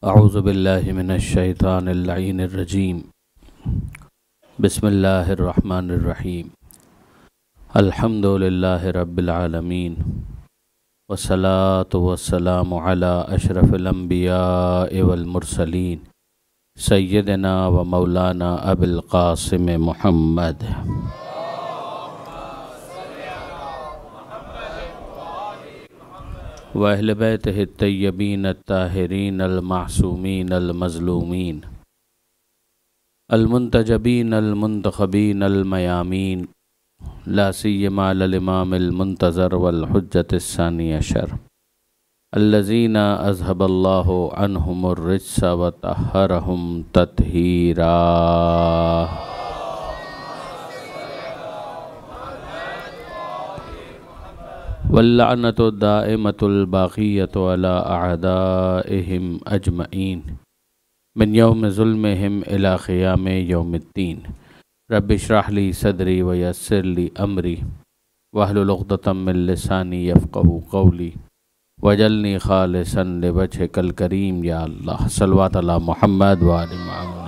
अऊज़ु बिल्लाहि मिनश शैतानिर लईनिर रजीम। बिस्मिल्लाहिर रहमानिर रहीम। अल्हम्दुलिल्लाहि रब्बिल आलमीन वस्सलातु वस्सलामु अला अशरफिल अंबियाइ वल मुरसलीन सय्यिदिना व मौलाना अबुल क़ासिम मुहम्मद व अहले बैतिहि तय्यबीन अत्ताहिरीन अल-मासूमीन अल-मज़लूमीन अल-मुंतजबीन अल-मुंतखबीन अल-मयामीन ला सिय्यमा अल-इमाम अल-मुंतज़र वल हुज्जत अस्सानी अशर अल्लज़ीना अज़हबल्लाहु अन्हुमुर रिज्स व तहहरहुम तत्हीरा। वल्लअनतु दाइमतुल बाक़ियतु अला अअदाइहिम अजमईन मिन यौम ज़ुल्मिहिम इला क़ियाम यौमिद्दीन। रब्बि इश्रह ली सदरी व यस्सिर ली अमरी वहलुल उक़दतम मिन लिसानी यफ़क़हू क़ौली वजअल्नी ख़ालिसन लिवजहिकल करीम। या अल्लाह सल्लल्लाहु अला मुहम्मद व आलि मुहम्मद।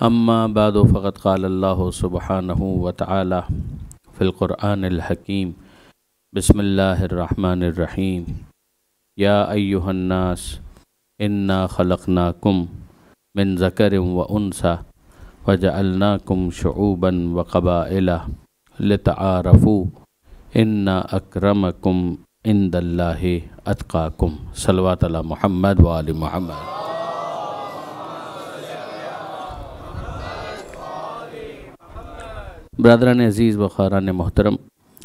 अम्मा बादु फ़क़द क़ालल्लाहु सुब्हानहु व तआला फ़िल क़ुरआनिल हकीम। बिस्मिल्लाहिर रहमानिर रहीम। या अय्युहन्नास इन्ना ख़लक़नाकुम मिन ज़करिन व उन्सा व जअलनाकुम शुऊबन व क़बाइला लितआरफ़ू इन्ना अक्रमकुम इंदल्लाहि अत्क़ाकुम। सल्लल्लाहु अला मुहम्मद व आलि मुहम्मद। ब्रदरान अज़ीज़ व ख़ारान मोहतरम,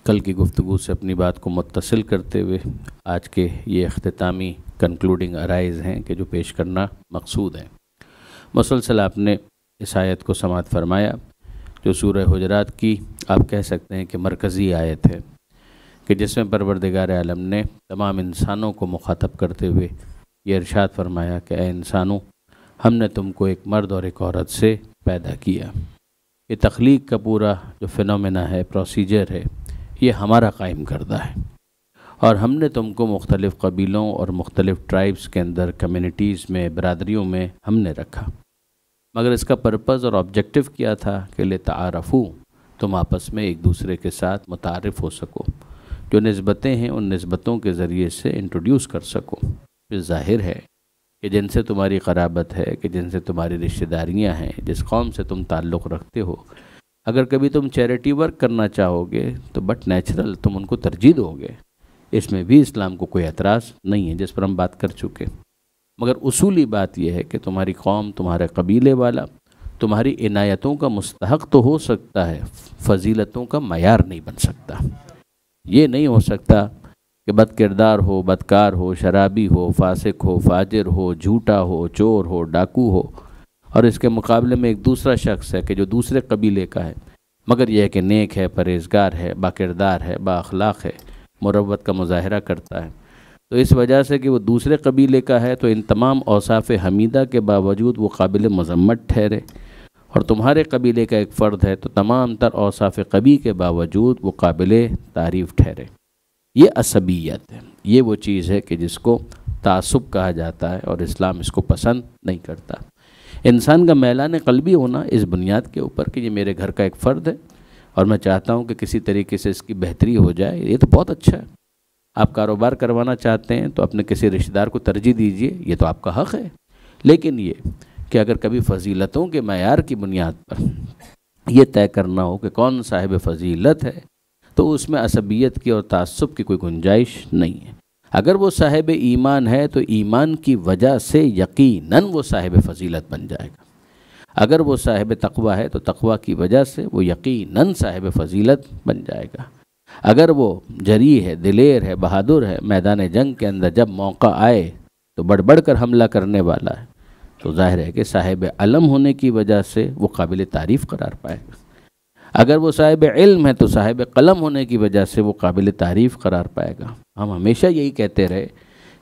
कल की गुफ्तगू से अपनी बात को मुत्तसिल करते हुए आज के ये अख्तितामी कंक्लूडिंग अराइज़ हैं कि जो पेश करना मकसूद है। मुसलसल आपने इस आयत को समाअत फरमाया जो सूरह हुजरात की आप कह सकते हैं कि मरकज़ी आयत है कि जिसमें परवरदिगार आलम ने तमाम इंसानों को मुखातब करते हुए ये इरशाद फरमाया कि ऐ इंसानों, हमने तुमको एक मर्द और एक औरत से पैदा किया। ये तख्लीक का पूरा जो फिनोमेना है, प्रोसीजर है, ये हमारा कायम करदा है और हमने तुमको मुख्तलिफ़ कबीलों और मुख्तलिफ़ ट्राइब्स के अंदर, कम्युनिटीज़ में, बरादरियों में हमने रखा। मगर इसका पर्पज़ और ऑब्जेक्टिव क्या था कि लितआरफ़ू, तुम आपस में एक दूसरे के साथ मुतारिफ़ हो सको, जो निस्बतें हैं उन निस्बतों के ज़रिए से इंट्रोड्यूस कर सको। फिर ज़ाहिर है कि जिनसे तुम्हारी क़राबत है, कि जिनसे तुम्हारी रिश्तेदारियाँ हैं, जिस कौम से तुम ताल्लुक़ रखते हो, अगर कभी तुम चैरिटी वर्क करना चाहोगे तो बट नेचुरल तुम उनको तरजीह दोगे। इसमें भी इस्लाम को कोई एतराज़ नहीं है, जिस पर हम बात कर चुके। मगर उसूली बात यह है कि तुम्हारी कौम, तुम्हारे कबीले वाला तुम्हारी इनायतों का मुस्तहक़ तो हो सकता है, फ़जीलतों का मयार नहीं बन सकता। ये नहीं हो सकता कि बद किरदार हो, बदकार हो, शराबी हो, फासिक हो, फाजिर हो, झूठा हो, चोर हो, डाकू हो, और इसके मुकाबले में एक दूसरा शख्स है कि जो दूसरे कबीले का है मगर यह है कि नेक है, परहेज़गार है, बाकिरदार है, बाअखलाक़ है, मुरव्वत का मुज़ाहरा करता है। तो इस वजह से कि वो दूसरे कबीले का है तो इन तमाम औसाफ़ हमीदा के बावजूद वो काबिल मज़म्मत ठहरे, और तुम्हारे कबीले का एक फ़र्द है तो तमाम तर औसाफ़ कबी के बावजूद वो काबिल तारीफ़ ठहरे। ये असबियत है, ये वो चीज़ है कि जिसको तासुब कहा जाता है और इस्लाम इसको पसंद नहीं करता। इंसान का मैलान क़ल्बी होना इस बुनियाद के ऊपर कि ये मेरे घर का एक फ़र्द है और मैं चाहता हूँ कि किसी तरीके से इसकी बेहतरी हो जाए, ये तो बहुत अच्छा है। आप कारोबार करवाना चाहते हैं तो अपने किसी रिश्तेदार को तरजीह दीजिए, ये तो आपका हक़ है। लेकिन ये कि अगर कभी फ़जीलतों के मयार की बुनियाद पर यह तय करना हो कि कौन साहिब फ़जीलत है तो उसमें असबियत की और तासुब की कोई गुंजाइश नहीं है। अगर वो साहिब ईमान है तो ईमान की वजह से यकीनन वो साहिब फ़जीलत बन जाएगा। अगर वो साहिब तक़वा है तो तक़वा की वजह से वो यकीनन साहिब फ़जीलत बन जाएगा। अगर वो जरी है, दिलेर है, बहादुर है, मैदान जंग के अंदर जब मौका आए तो बढ़ बढ़ कर हमला करने वाला है, तो ज़ाहिर है कि साहिब अलम होने की वजह से वो काबिल तारीफ़ करार पाएगा। अगर वो साहिब इल्म है तो साहिब कलम होने की वजह से वो काबिल तारीफ़ करार पाएगा। हम हमेशा यही कहते रहे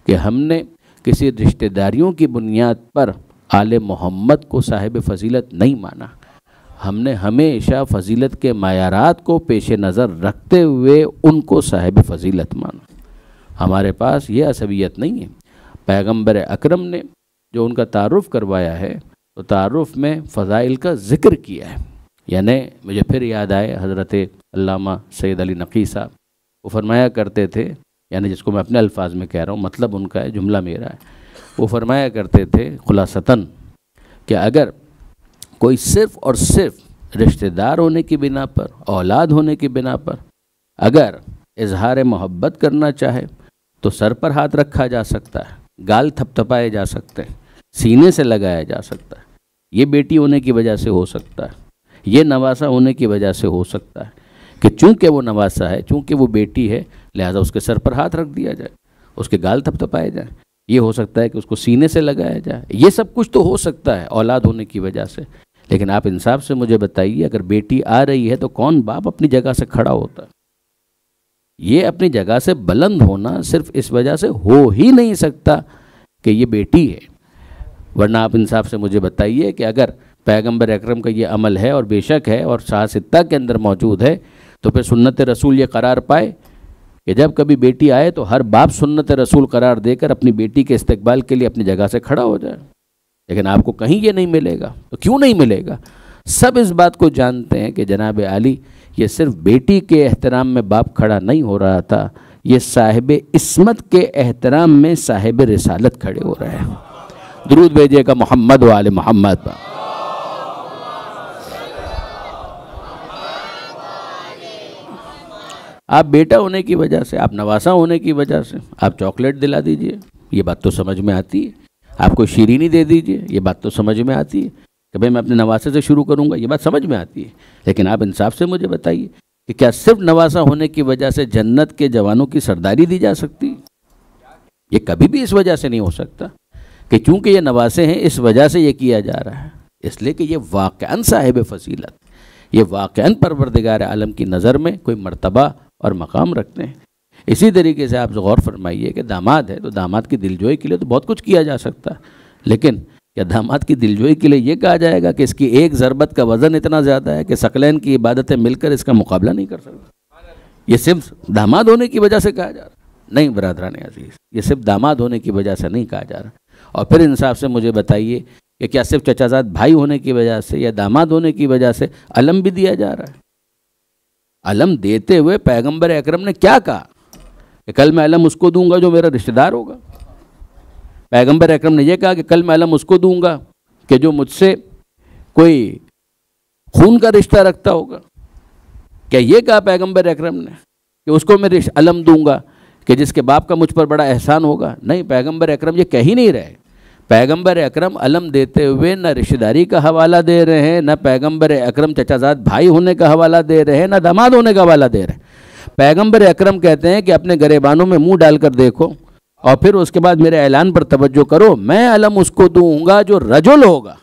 कि हमने किसी रिश्तेदारियों की बुनियाद पर आले मोहम्मद को साहिब फ़जीलत नहीं माना। हमने हमेशा फ़जीलत के मायारात को पेश नज़र रखते हुए उनको साहिब फ़जीलत माना। हमारे पास ये असबियत नहीं है। पैगंबर अकरम ने जो उनका तारुफ़ करवाया है तो तारुफ़ में फ़ज़ाइल का ज़िक्र किया है। यानी मुझे फिर याद आए हज़रत अल्लामा सैयद अली नक़ी साहब, वो फरमाया करते थे, यानी जिसको मैं अपने अल्फाज में कह रहा हूँ, मतलब उनका है, जुमला मेरा है। वो फरमाया करते थे खुलासतन कि अगर कोई सिर्फ़ और सिर्फ रिश्तेदार होने की बिना पर, औलाद होने की बिना पर अगर इजहार मोहब्बत करना चाहे तो सर पर हाथ रखा जा सकता है, गाल थपथपाए जा सकते हैं, सीने से लगाया जा सकता है। ये बेटी होने की वजह से हो सकता है, ये नवासा होने की वजह से हो सकता है कि चूँकि वो नवासा है, चूँकि वो बेटी है, लिहाजा उसके सर पर हाथ रख दिया जाए, उसके गाल थपथपाए जाए। ये हो सकता है कि उसको सीने से लगाया जाए। ये सब कुछ तो हो सकता है औलाद होने की वजह से। लेकिन आप इंसाफ से मुझे बताइए, अगर बेटी आ रही है तो कौन बाप अपनी जगह से खड़ा होता है? ये अपनी जगह से बुलंद होना सिर्फ इस वजह से हो ही नहीं सकता कि ये बेटी है। वरना आप इंसाफ से मुझे बताइए कि अगर पैगंबर अकरम का ये अमल है और बेशक है और शाह-सित्ता के अंदर मौजूद है, तो फिर सुन्नत रसूल ये करार पाए कि जब कभी बेटी आए तो हर बाप सुन्नत रसूल करार देकर अपनी बेटी के इस्तकबाल के लिए अपनी जगह से खड़ा हो जाए। लेकिन आपको कहीं ये नहीं मिलेगा। तो क्यों नहीं मिलेगा? सब इस बात को जानते हैं कि जनाब आली ये सिर्फ बेटी के एहतराम में बाप खड़ा नहीं हो रहा था, ये साहिब इस्मत के एहतराम में साहिब रिसालत खड़े हो रहे हैं। दुरूद भेजिएगा मोहम्मद वाले मोहम्मद पर। आप बेटा होने की वजह से, आप नवासा होने की वजह से आप चॉकलेट दिला दीजिए, ये बात तो समझ में आती है। आप कोई शीरीनी दे दीजिए, ये बात तो समझ में आती है कि भाई मैं अपने नवासे से शुरू करूंगा, ये बात समझ में आती है। लेकिन आप इंसाफ से मुझे बताइए कि क्या सिर्फ नवासा होने की वजह से जन्नत के जवानों की सरदारी दी जा सकती? ये कभी भी इस वजह से नहीं हो सकता कि चूंकि ये नवासे हैं इस वजह से ये किया जा रहा है। इसलिए कि ये वाक़अन साहिब फसीलत, ये वाक़अन परवरदिगार आलम की नज़र में कोई मर्तबा और मकाम रखते हैं। इसी तरीके से आप गौर फरमाइए कि दामाद है तो दामाद की दिलजोई के लिए तो बहुत कुछ किया जा सकता है, लेकिन क्या दामाद की दिलजोई के लिए ये कहा जाएगा कि इसकी एक ज़रबत का वज़न इतना ज़्यादा है कि सकलैन की इबादतें मिलकर इसका मुकाबला नहीं कर सकता? ये सिर्फ दामाद होने की वजह से कहा जा रहा? नहीं बरादरान अजीज़, ये सिर्फ दामाद होने की वजह से नहीं कहा जा रहा। और फिर इंसाफ से मुझे बताइए कि क्या सिर्फ चचाजाद भाई होने की वजह से या दामाद होने की वजह से अलम भी दिया जा रहा है? अलम देते हुए पैगंबर अकरम ने क्या कहा कि कल मैं अलम उसको दूंगा जो मेरा रिश्तेदार होगा। पैगंबर अकरम ने यह कहा कि कल मैं अलम उसको दूंगा कि जो मुझसे कोई खून का रिश्ता रखता होगा। क्या ये कहा पैगंबर अकरम ने कि उसको मैं अलम दूंगा कि जिसके बाप का मुझ पर बड़ा एहसान होगा? नहीं, पैगंबर अकरम ये कह ही नहीं रहे। पैगंबर अकरम अलम देते हुए न रिश्तेदारी का हवाला दे रहे हैं, न पैगंबर अकरम चचाजाद भाई होने का हवाला दे रहे हैं, न दामाद होने का हवाला दे रहे हैं। पैगंबर अकरम कहते हैं कि अपने गरेबानों में मुंह डालकर देखो और फिर उसके बाद मेरे ऐलान पर तवज्जो करो। मैं अलम उसको दूंगा जो रजुल होगा,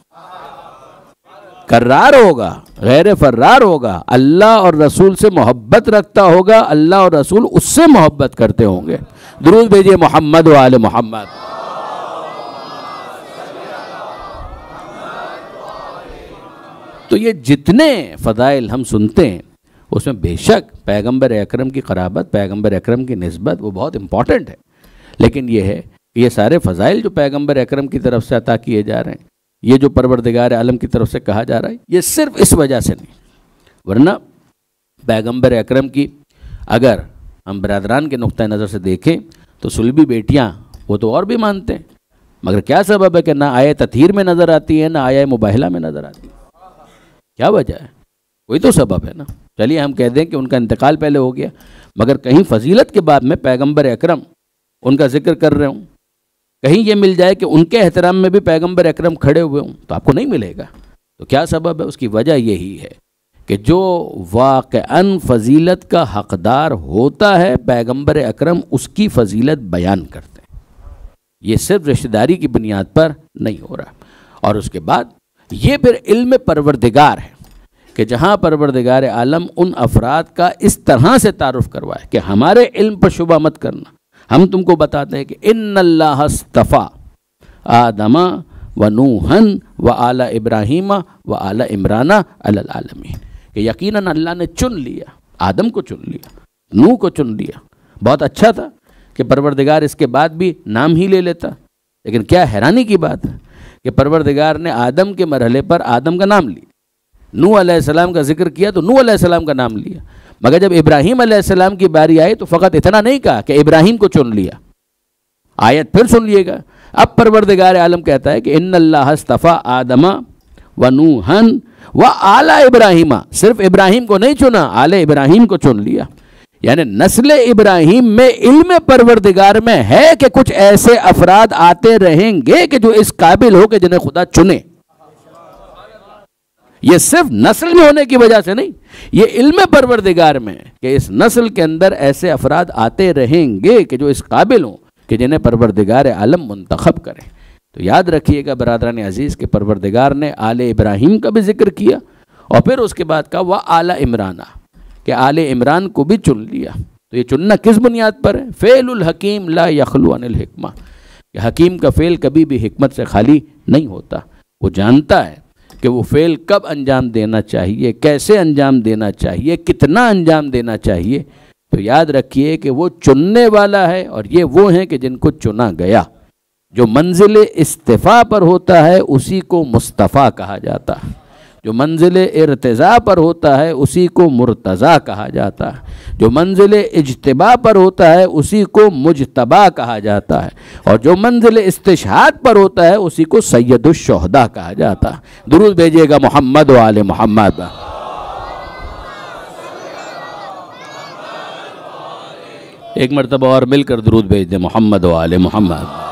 कर्रार होगा, गैर फर्रार होगा, अल्लाह और रसूल से मोहब्बत रखता होगा, अल्लाह और रसूल उससे मोहब्बत करते होंगे। दुरूद भेजिए मोहम्मद वाले मोहम्मद। तो ये जितने फ़ज़ाइल हम सुनते हैं उसमें बेशक पैगंबर अकरम की क़राबत, पैगंबर अकरम की निस्बत वो बहुत इम्पॉर्टेंट है। लेकिन ये है कि ये सारे फ़ज़ाइल जो पैगंबर अकरम की तरफ से अता किए जा रहे हैं, ये जो परवरदिगार आलम की तरफ से कहा जा रहा है, ये सिर्फ इस वजह से नहीं। वरना पैगंबर अकरम की अगर हम बरादरान के नुक्ता नज़र से देखें तो सुलभी बेटियाँ वो तो और भी मानते हैं, मगर क्या सबब है कि ना आया तथहीर में नज़र आती है, ना आया मुबाहला में नज़र आती है? क्या वजह है? कोई तो सबब है ना। चलिए हम कह दें कि उनका इंतकाल पहले हो गया, मगर कहीं फजीलत के बाद में पैगंबर अकरम उनका जिक्र कर रहे हूँ, कहीं ये मिल जाए कि उनके एहतराम में भी पैगंबर अकरम खड़े हुए हों, तो आपको नहीं मिलेगा। तो क्या सबब है? उसकी वजह यही है कि जो वाक़अन फजीलत का हक़दार होता है पैगंबर अकरम उसकी फजीलत बयान करते हैं। ये सिर्फ रिश्तेदारी की बुनियाद पर नहीं हो रहा। और उसके बाद ये फिर इल्म परवरदिगार है कि जहाँ परवरदिगार आलम उन अफराद का इस तरह से तारुफ़ करवाए कि हमारे इल्म पर शुबा मत करना। हम तुमको बताते हैं कि इन्नल्लाह अस्तफ़ा आदमा व नूहन व आला इब्राहीमा व आला इमराना अलल आलमीन, कि यकीनन अल्लाह ने चुन लिया, आदम को चुन लिया, नूह को चुन लिया। बहुत अच्छा था कि परवरदिगार इसके बाद भी नाम ही ले लेता। लेकिन क्या हैरानी की बात है कि परवरदिगार ने आदम के मरहले पर आदम का नाम लिया, नूह अलैहिस्सलाम का जिक्र किया तो नूह अलैहिस्सलाम का नाम लिया, मगर जब इब्राहीम अलैहिस्सलाम की बारी आई तो फ़कत इतना नहीं कहा कि इब्राहीम को चुन लिया। आयत फिर सुन लिएगा, अब परवरदिगार आलम कहता है कि इन्नल्लाह अस्तफ़ा आदमा व नूहन व आला इब्राहीमा, सिर्फ इब्राहीम को नहीं चुना, आले इब्राहीम को चुन लिया। यानी नस्ल इब्राहीम में इल्म परवरदिगार में है कि कुछ ऐसे अफराद आते रहेंगे कि जो इस काबिल हो कि जिन्हें खुदा चुने। ये सिर्फ नस्ल में होने की वजह से नहीं, ये इल्म परवरदिगार में कि इस नस्ल के अंदर ऐसे अफराद आते रहेंगे कि जो इस काबिल हों कि जिन्हें परवरदिगार आलम मुंतखब करें। तो याद रखिएगा बरादरान अजीज़ के परवरदिगार ने आले इब्राहीम का भी जिक्र किया और फिर उसके बाद का वह आला इमराना, कि आले इमरान को भी चुन लिया। तो ये चुनना किस बुनियाद पर है? फ़ेलुल हकीम ला यखलु अनिल हिकमा, कि हकीम का फ़ेल कभी भी हिकमत से खाली नहीं होता। वो जानता है कि वो फ़ेल कब अंजाम देना चाहिए, कैसे अंजाम देना चाहिए, कितना अंजाम देना चाहिए। तो याद रखिए कि वो चुनने वाला है और ये वो हैं कि जिनको चुना गया। जो मंजिल इस्तिफ़ा पर होता है उसी को मुस्तफ़ा कहा जाता है, जो मंजिल इर्तिज़ा पर होता है उसी को मुर्तज़ा कहा जाता है, जो मंजिल इज्तिबा पर होता है उसी को मुजतबा कहा जाता है, और जो मंजिल इस्तिशहाद पर होता है उसी को सैयदुश शुहदा कहा जाता है। दुरूद भेजिएगा मोहम्मद व आले मोहम्मद। एक मरतबा और मिलकर दुरूद भेज दें, मोहम्मद व आले मोहम्मद।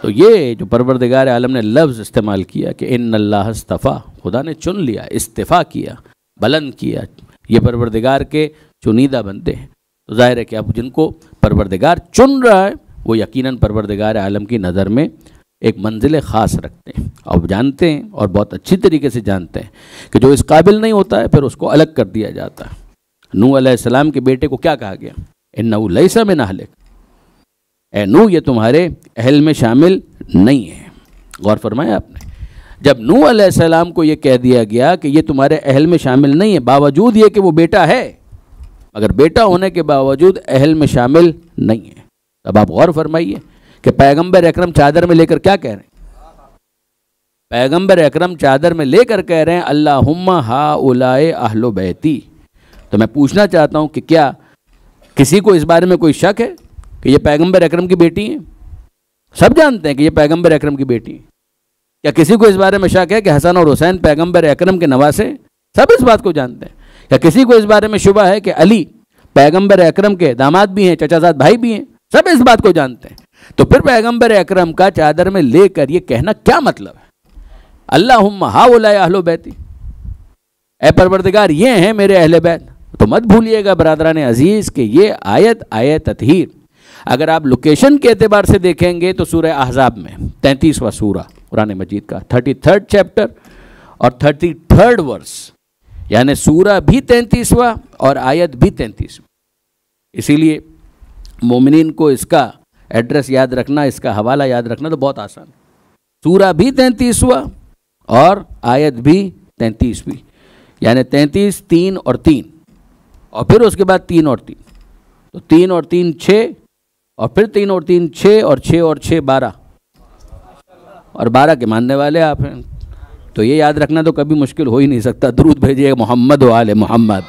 तो ये जो परवरदिगार आलम ने लफ्ज़ इस्तेमाल किया कि इन्नल्लाह अस्तफ़ा, खुदा ने चुन लिया, इस्तिफ़ा किया, बुलंद किया, ये परवरदिगार के चुनीदा बंदे हैं। तो जाहिर है कि अब जिनको परवरदिगार चुन रहा है वो यकीनन परवरदिगार आलम की नज़र में एक मंजिल ख़ास रखते हैं और जानते हैं और बहुत अच्छी तरीके से जानते हैं कि जो इस काबिल नहीं होता है फिर उसको अलग कर दिया जाता है। नूह अलैहिस्सलाम के बेटे को क्या कहा गया? इन्नहु लैसा मिन अहलिक, ए नूह ये तुम्हारे अहल में शामिल नहीं है। गौर फरमाया आपने, जब नूह अलैहिस्सलाम को ये कह दिया गया कि ये तुम्हारे अहल में शामिल नहीं है, बावजूद ये कि वो बेटा है, मगर बेटा होने के बावजूद अहल में शामिल नहीं है। अब आप गौर फरमाइए कि पैगंबर अकरम चादर में लेकर क्या कह रहे हैं? पैगंबर अकरम चादर में लेकर कह रहे हैं अल्लाहुम्मा हाउलाए अहलो बैती। तो मैं पूछना चाहता हूं कि क्या किसी को इस बारे में कोई शक है कि ये पैगंबर अकरम की बेटी है? सब जानते हैं कि ये पैगंबर अकरम की बेटी है। क्या किसी को इस बारे में शक है कि हसन और हुसैन पैगंबर अकरम के नवासे? सब इस बात को जानते हैं। क्या किसी को इस बारे में शुबा है कि अली पैगंबर अकरम के दामाद भी हैं, चचाजाद भाई भी हैं? सब इस बात को जानते हैं। तो फिर पैगंबर अकरम का चादर में लेकर ये कहना क्या मतलब है? अल्लाहुम्मा हाउलाए अहलो बैती, ए परवरदिगार ये हैं मेरे अहले बैत। तो मत भूलिएगा बरादरान अजीज़ कि ये आयत ततहीर अगर आप लोकेशन के एतबार से देखेंगे तो सूरह अहज़ाब में 33वां सूरा कुरान मजीद का 33rd चैप्टर और 33rd वर्स, यानी सूरा भी 33वां और आयत भी 33। इसीलिए मोमिनीन को इसका एड्रेस याद रखना, इसका हवाला याद रखना तो बहुत आसान है। सूरा भी 33वां और आयत भी 33वीं, यानी 33, 3 और 3, और फिर उसके बाद 3 और 3, तो 3 और 3 6, और फिर 3 और 3 6, और 6 और 6 12, और 12 के मानने वाले आप हैं। तो ये याद रखना तो कभी मुश्किल हो ही नहीं सकता। दुरूद भेजिए मोहम्मद व आले मोहम्मद।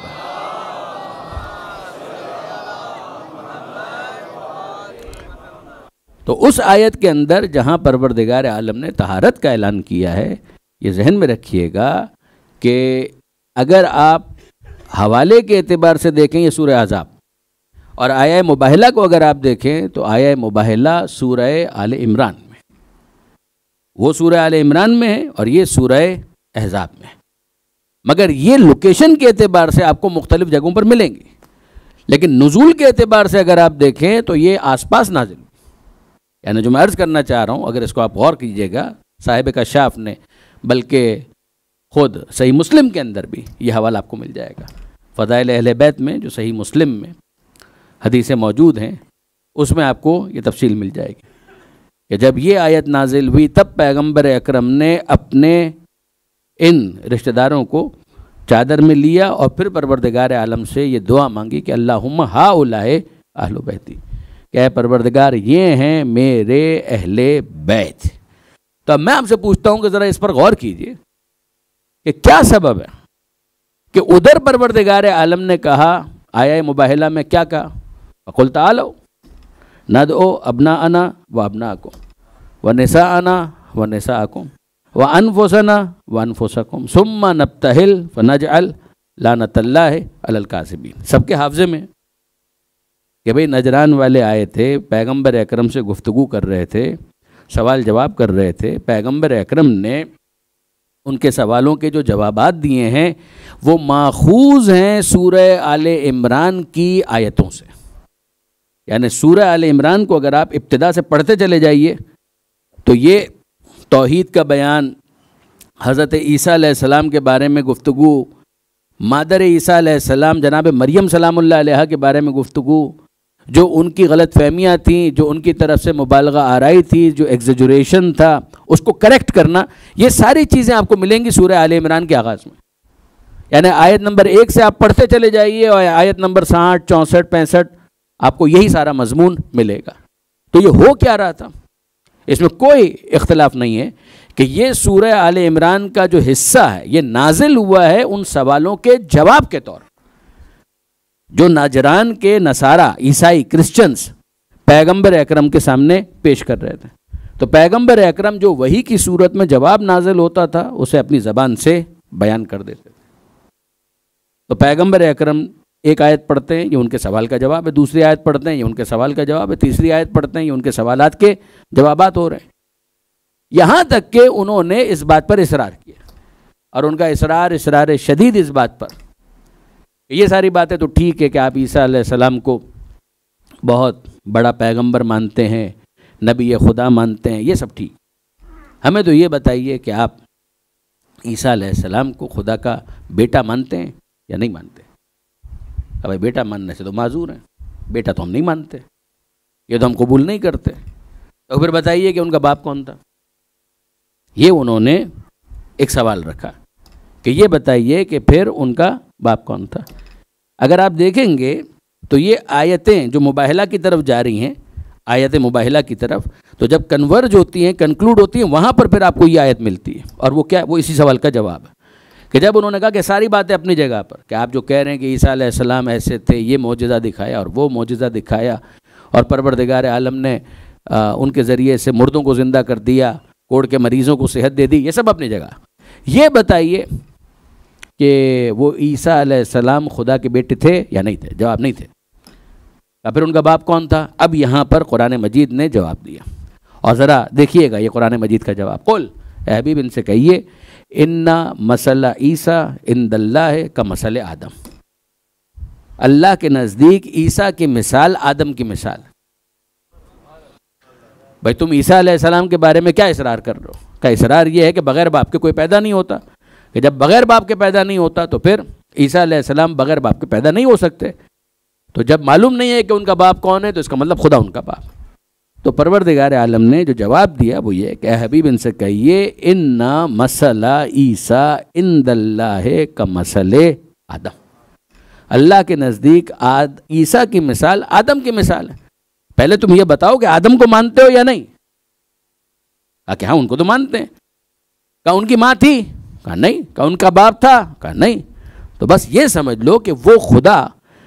तो उस आयत के अंदर जहाँ परवरदिगार आलम ने तहारत का ऐलान किया है, ये जहन में रखिएगा कि अगर आप हवाले के एतबार से देखें ये सूरह अहज़ाब, और आया मुबाहिला को अगर आप देखें तो आया मुबाहिला सूरह आले इमरान में, वो सूरह आले इमरान में है और ये सूरह अहज़ाब में। मगर ये लोकेशन के एतबार से आपको मुख्तलिफ जगहों पर मिलेंगी, लेकिन नुज़ूल के एतबार से अगर आप देखें तो ये आसपास नाजिल, यानी जो मैं अर्ज़ करना चाह रहा हूँ, अगर इसको आप गौर कीजिएगा, साहिब कशाफ ने बल्कि ख़ुद सही मुस्लिम के अंदर भी ये हवाला आपको मिल जाएगा। फ़ज़ाइल अहले बैत में जो सही मुस्लिम में हदीसें मौजूद हैं उसमें आपको ये तफसील मिल जाएगी कि जब ये आयत नाजिल हुई तब पैगंबर अकरम ने अपने इन रिश्तेदारों को चादर में लिया और फिर परवरदिगार आलम से ये दुआ मांगी कि अल्लाहुम्मा हाउलाए अहलु बैती, क्या परवरदिगार ये हैं मेरे अहले बैत। तो अब मैं आपसे पूछता हूँ कि ज़रा इस पर गौर कीजिए कि क्या सबब है कि उधर परवरदिगार आलम ने कहा आया मुबाहिला में क्या कहा, फ़कुल तालो नदओ अबनाअना व अबनाअकुम व निसाअना व निसाअकुम व अनफुसना व अनफुसकुम सुम्मा नब्तहिल फनजअल लानतल्लाहि अलल काज़िबीन। सबके हाफ़ज़े में कि भाई नजरान वाले आए थे, पैगंबर अकरम से गुफ्तगू कर रहे थे, सवाल जवाब कर रहे थे। पैगंबर अकरम ने उनके सवालों के जो जवाबात दिए हैं वो माखूज़ हैं सूरह आले इमरान की आयतों से। यानी सूरह आले इमरान को अगर आप इब्तिदा से पढ़ते चले जाइए तो ये तौहीद का बयान, हज़रत ईसा अलैहिस्सलाम के बारे में गुफ्तगू, मादर ईसा अलैहिस्सलाम जनाब मरियम सलामुल्लाह अलैहा के बारे में गुफ्तगू, जो उनकी गलत फहमियाँ थीं, जो उनकी तरफ से मुबालगा आराई थी, जो एग्जेजुरेशन था, उसको करेक्ट करना, ये सारी चीज़ें आपको मिलेंगी सूरह आले इमरान के आगाज़ में। यानी आयत नंबर 1 से आप पढ़ते चले जाइए और आयत नंबर 60, 64, 65 आपको यही सारा मजमून मिलेगा। तो ये हो क्या रहा था, इसमें कोई इख्तलाफ नहीं है कि ये सूरह आले इमरान का जो हिस्सा है ये नाजिल हुआ है उन सवालों के जवाब के तौर जो नाजरान के नसारा, ईसाई, क्रिश्चियंस पैगंबर अकरम के सामने पेश कर रहे थे। तो पैगंबर अकरम जो वही की सूरत में जवाब नाजिल होता था उसे अपनी ज़बान से बयान कर देते थे। तो पैगंबर अकरम एक आयत पढ़ते हैं, ये उनके सवाल का जवाब है, दूसरी आयत पढ़ते हैं, ये उनके सवाल का जवाब है, तीसरी आयत पढ़ते हैं, ये उनके सवालात के जवाबात हो रहे हैं। यहाँ तक कि उन्होंने इस बात पर इसरार किया और उनका इसरार शदीद इस बात पर, ये सारी बातें तो ठीक है कि आप ईसा अलैहिस्सलाम को बहुत बड़ा पैगंबर मानते हैं, नबी खुदा मानते हैं, ये सब ठीक। हमें तो ये बताइए कि आप ईसा अलैहिस्सलाम को खुदा का बेटा मानते हैं या नहीं मानते। अब भाई बेटा मानने से तो माजूर हैं, बेटा तो हम नहीं मानते, ये तो हम कबूल नहीं करते। तो फिर बताइए कि उनका बाप कौन था। ये उन्होंने एक सवाल रखा कि ये बताइए कि फिर उनका बाप कौन था। अगर आप देखेंगे तो ये आयतें जो मुबाहिला की तरफ जा रही हैं, आयतें मुबाहिला की तरफ, तो जब कन्वर्ज होती हैं, कंक्लूड होती हैं, वहाँ पर फिर आपको ये आयत मिलती है। और वो क्या, वो इसी सवाल का जवाब है कि जब उन्होंने कहा कि सारी बातें अपनी जगह पर, कि आप जो कह रहे हैं कि ईसा अलैहिस्सलाम ऐसे थे, ये मौजज़ा दिखाया और वो मौजज़ा दिखाया, और परवरदिगार आलम ने उनके ज़रिए से मुर्दों को ज़िंदा कर दिया, कोढ़ के मरीज़ों को सेहत दे दी, ये सब अपनी जगह। ये बताइए कि वो ईसा अलैहिस्सलाम खुदा के बेटे थे या नहीं थे। जवाब नहीं थे। तो फिर उनका बाप कौन था। अब यहाँ पर कुरान मजीद ने जवाब दिया, और ज़रा देखिएगा ये कुरान मजीद का जवाब। कुल ए हबीब, इनसे कहिए इन्ना मसला ईसा इंदल्लाह का मसल आदम, अल्लाह के नज़दीक ईसा की मिसाल आदम की मिसाल। भाई तुम ईसा अलैहिस्सलाम के बारे में क्या इसरार कर रहे हो। का इसरार ये है कि बग़ैर बाप के कोई पैदा नहीं होता, कि जब बग़ैर बाप के पैदा नहीं होता तो फिर ईसा अलैहिस्सलाम बग़ैर बाप के पैदा नहीं हो सकते। तो जब मालूम नहीं है कि उनका बाप कौन है तो इसका मतलब खुदा उनका बाप। तो परवरदिगार आलम ने जो जवाब दिया वो ये कि हबीब, इनसे कहिए इन्ना मसला ईसा इंदल्लाह का मसले आदम, अल्लाह के नज़दीक ईसा की मिसाल आदम की मिसाल है। पहले तुम ये बताओ कि आदम को मानते हो या नहीं। कहा कि हाँ उनको तो मानते हैं। कहा उनकी माँ थी। कहा नहीं। कहा उनका बाप था। कहा नहीं। तो बस ये समझ लो कि वो खुदा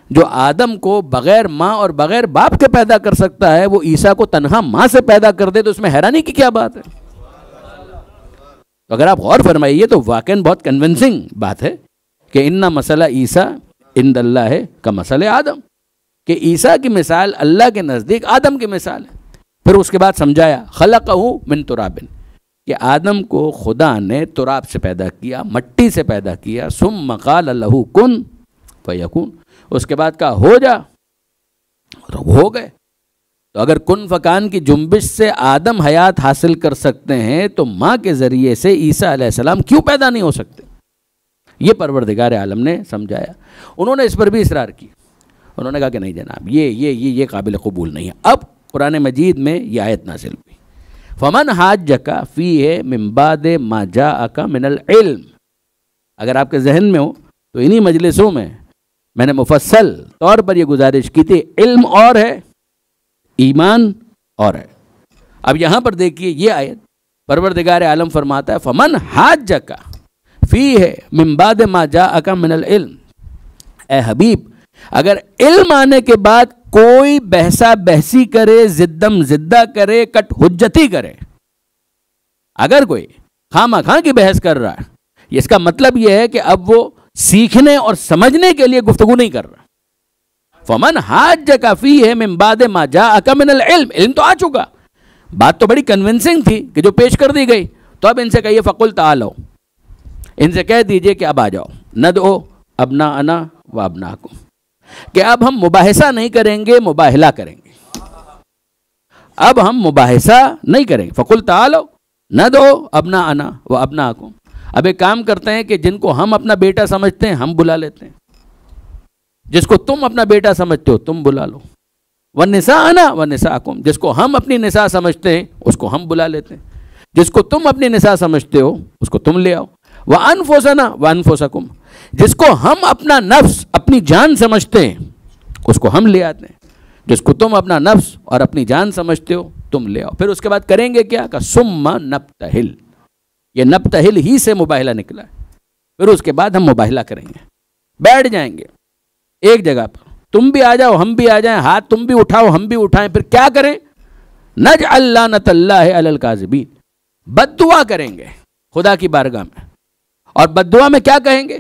जो आदम को बग़ैर माँ और बग़ैर बाप के पैदा कर सकता है, वो ईसा को तन्हा माँ से पैदा कर दे, तो उसमें हैरानी की क्या बात है। तो अगर आप गौर फरमाइए तो वाकई बहुत कन्विंसिंग बात है कि इन्ना मसला ईसा इंदल्लाह का मसले आदम, कि ईसा की मिसाल अल्लाह के नज़दीक आदम की मिसाल है। फिर उसके बाद समझाया खलक़हू मिन तुराबिन, कि आदम को खुदा ने तुराब से पैदा किया, मट्टी से पैदा किया। सुम्मा क़ाल लहू कुन फ़यकून, उसके बाद कहा हो जा, तो हो गए। तो अगर कुन फ़कान की जुम्बिश से आदम हयात हासिल कर सकते हैं तो माँ के ज़रिए से ईसा अलैहिस्सलाम क्यों पैदा नहीं हो सकते। ये परवरदिगार आलम ने समझाया। उन्होंने इस पर भी इसरार की। उन्होंने कहा कि नहीं जनाब, ये काबिल कबूल नहीं है। अब कुरान मजीद में ये आयत नाज़िल हुई, फ़मन हाज्जका फ़ीहि मिन बाद मा जाअका मिनल इल्म। अगर आपके जहन में हो तो इन्हीं मजलिसों में मैंने मुफस्सल तौर पर यह गुजारिश की थी, इल्म और है, ईमान और है। अब यहां पर देखिए ये आयत, परवरदिगार आलम फरमाता है फमन हाज्जका फी है मिन बाद मा जाअका मिनल इल्म। ए हबीब, अगर इल्म आने के बाद कोई बहसा बहसी करे, जिद्दम जिद्दा करे, कट हुज्जती करे, अगर कोई खामा खां की बहस कर रहा है, इसका मतलब यह है कि अब वो सीखने और समझने के लिए गुफ्तगू नहीं कर रहा। फमन हाज्जका फी है मिन बाद मा जाअका मिनल इल्म, इल्म तो आ चुका, बात तो बड़ी कन्विंसिंग थी कि जो पेश कर दी गई, तो अब इनसे कहिए फ़कुल तालो, इनसे कह दीजिए कि अब आ जाओ, नदओ अबना अना व अबनाकुम, कि अब हम मुबाहिसा नहीं करेंगे, मुबाहिला करेंगे। अब हम मुबाहिसा नहीं करेंगे, फ़कुल तालो नदओ अबना अना व अबनाकुम। अब एक काम करते हैं कि जिनको हम अपना बेटा समझते हैं हम बुला लेते हैं, जिसको तुम अपना बेटा समझते हो तुम बुला लो, व निसाअना व निसाअकुम, जिसको हम अपनी निसा समझते हैं उसको हम बुला लेते हैं, जिसको तुम अपनी निसा समझते हो उसको तुम ले आओ, व अनफुसना व अनफुसकुम, जिसको हम अपना नफ्स अपनी जान समझते हैं उसको हम ले आते हैं, जिसको तुम अपना नफ्स और अपनी जान समझते हो तुम ले आओ। फिर उसके बाद करेंगे क्या, का सुम्मा नब्तहिल, ये नब्तहिल ही से मुबाहिला निकला है। फिर उसके बाद हम मुबाहिला करेंगे, बैठ जाएंगे एक जगह पर, तुम भी आ जाओ हम भी आ जाएं, हाथ तुम भी उठाओ हम भी उठाएं, फिर क्या करें, नजअल लानतल्लाहि अलल काज़िबीन, बद्दुआ करेंगे खुदा की बारगाह में। और बद्दुआ में क्या कहेंगे,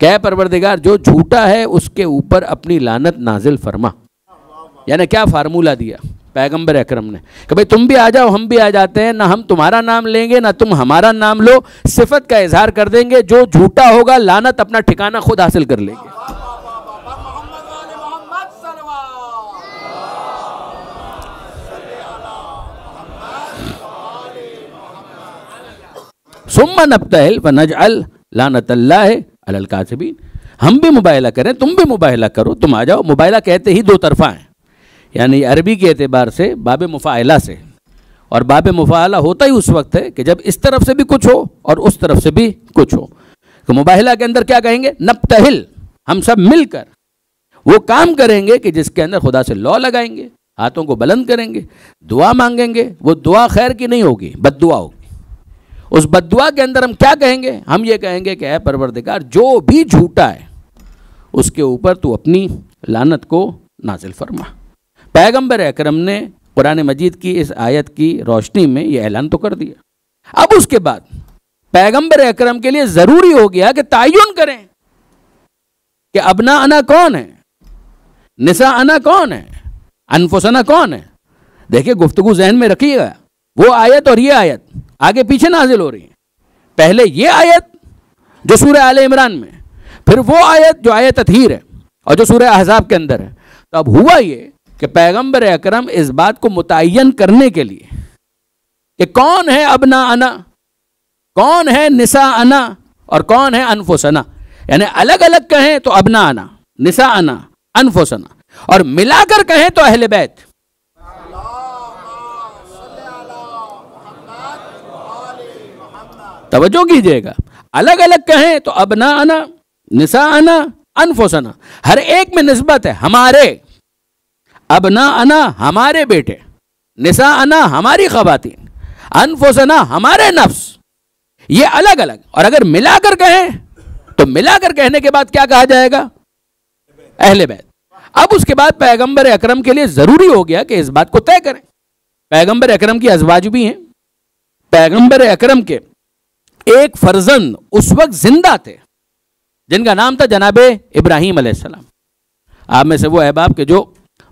क्या परवरदिगार जो झूठा है उसके ऊपर अपनी लानत नाजिल फरमा। यानी क्या फार्मूला दिया पैगंबर अकरम ने कि भाई तुम भी आ जाओ हम भी आ जाते हैं, ना हम तुम्हारा नाम लेंगे ना तुम हमारा नाम लो, सिफत का इजहार कर देंगे, जो झूठा होगा लानत अपना ठिकाना खुद हासिल कर लेंगे। सुम्मा नब्तहिल व नजअल लानतल्लाहि अलल काज़िबीन, हम भी मुबाहिला करें तुम भी मुबाहिला करो, तुम आ जाओ। मुबाहिला कहते ही दो तरफा है, यानी अरबी के एतबार से बाब मुफ़ाइला से, और बाब मुफ़ाइला होता ही उस वक्त है कि जब इस तरफ से भी कुछ हो और उस तरफ से भी कुछ हो। तो मुबाहिला के अंदर क्या कहेंगे, नब्तहिल, हम सब मिलकर वो काम करेंगे कि जिसके अंदर खुदा से लौ लगाएंगे, हाथों को बुलंद करेंगे, दुआ मांगेंगे। वो दुआ खैर की नहीं होगी, बद्दुआ होगी। उस बद्दुआ के अंदर हम क्या कहेंगे, हम ये कहेंगे कि ऐ परवरदिगार जो भी झूठा है उसके ऊपर तू अपनी लानत को नाजिल फरमा। पैगंबर अकरम ने कुरान मजीद की इस आयत की रोशनी में ये ऐलान तो कर दिया। अब उसके बाद पैगंबर अकरम के लिए ज़रूरी हो गया कि तायुन करें कि अबना अना कौन है, निसा अना कौन है, अनफुसना कौन है। देखिए गुफ्तगू जहन में रखिएगा, वो आयत और ये आयत आगे पीछे नाजिल हो रही है। पहले ये आयत जो सूरह आले इमरान में, फिर वो आयत जो आयत तत्हीर है और जो सूरह अहज़ाब के अंदर है। तो अब हुआ ये कि पैगंबर अकरम इस बात को मुतय्यन करने के लिए कि कौन है अबना अना, कौन है निसा अना और कौन है अनफुसना, यानी अलग अलग कहें तो अबना अना, निसा अना, अनफुसना, और मिलाकर कहें तो अहले बैत। तवज्जो कीजिएगा, अलग अलग कहें तो अबना अना, निसा अना, अनफुसना, हर एक में निस्बत है हमारे। अबना अना हमारे बेटे, निसा अना हमारी ख़वातीन, अनफुसना हमारे नफ्स, ये अलग अलग। और अगर मिलाकर कहें तो मिलाकर कहने के बाद क्या कहा जाएगा, अहले बैत। अब उसके बाद पैगंबर अकरम के लिए ज़रूरी हो गया कि इस बात को तय करें। पैगंबर अकरम की अज़वाज भी हैं। पैगंबर अकरम के एक फर्जंद उस वक्त जिंदा थे जिनका नाम था जनाबे इब्राहीम अलैहिस्सलाम। आप में से वो अहबाब के जो